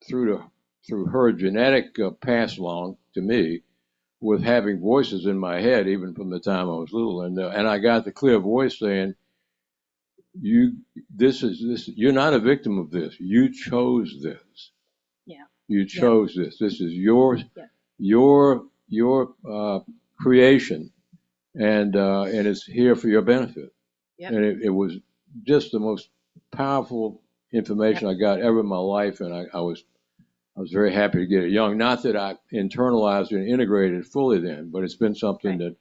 through her genetic pass along to me, with having voices in my head even from the time I was little, and I got the clear voice saying, you're not a victim of this. You chose this. Yeah. You chose this. This is your creation, and it's here for your benefit. Yep. And it was just the most powerful information I got ever in my life, and I was very happy to get it young. Not that I internalized and integrated it fully then, but it's been something that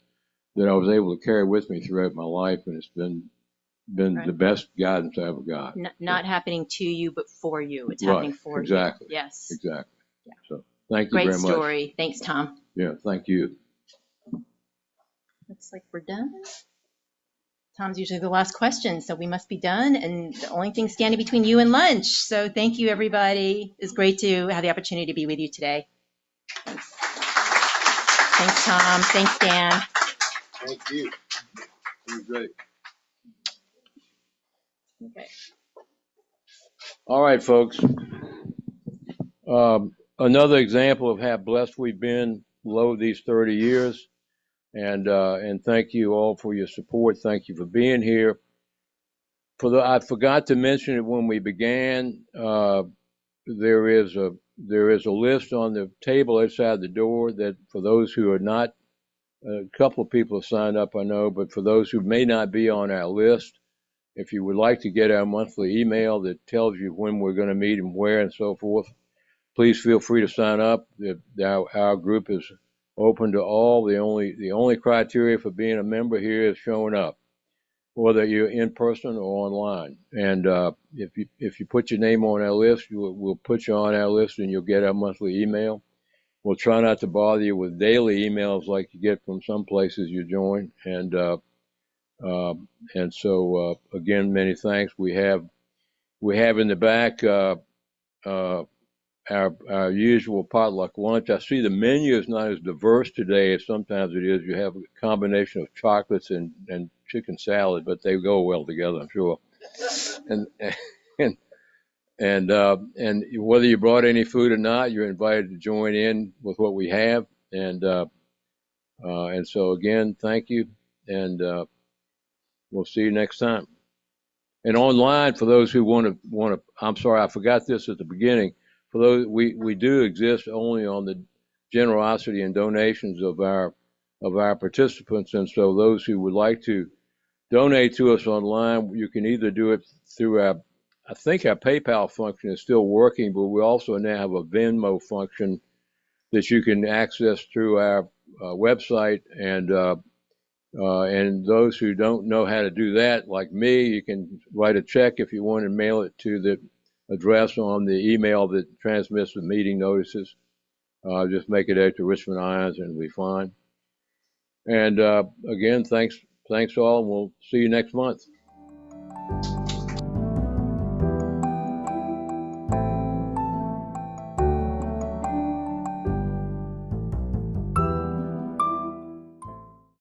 I was able to carry with me throughout my life, and it's been the best guidance I ever got. Not happening to you, but for you. It's happening for exactly. you. Yes. Exactly. Yeah. So thank you very much. Great story. Thanks, Tom. Yeah, thank you. Looks like we're done. Tom's usually the last question, so we must be done. And the only thing standing between you and lunch. So thank you, everybody. It's great to have the opportunity to be with you today. Thanks. Thanks, Tom. Thanks, Dan. Thank you. It was great. Okay. All right, folks. Another example of how blessed we've been below these 30 years. And thank you all for your support. Thank you for being here. I forgot to mention it when we began. There is a list on the table outside the door that for those who are not, a couple of people have signed up, I know, but for those who may not be on our list, if you would like to get our monthly email that tells you when we're going to meet and where and so forth, please feel free to sign up. Our group is open to all. The only criteria for being a member here is showing up, whether you're in person or online. And if you put your name on our list, we'll put you on our list and you'll get our monthly email. We'll try not to bother you with daily emails like you get from some places you join. And so again, many thanks. We have in the back our usual potluck lunch. I see the menu is not as diverse today as sometimes it is. You have a combination of chocolates and chicken salad, but they go well together, I'm sure. And whether you brought any food or not, you're invited to join in with what we have. And so again, thank you, and we'll see you next time. And online, for those who want to, I'm sorry, I forgot this at the beginning. For those, we do exist only on the generosity and donations of our participants, and so those who would like to donate to us online, you can either do it through I think our PayPal function is still working, but we also now have a Venmo function that you can access through our website. And those who don't know how to do that, like me, you can write a check if you want and mail it to the address on the email that transmits the meeting notices. Just make it out to Richmond IONS and it'll be fine. And again, thanks all, and we'll see you next month.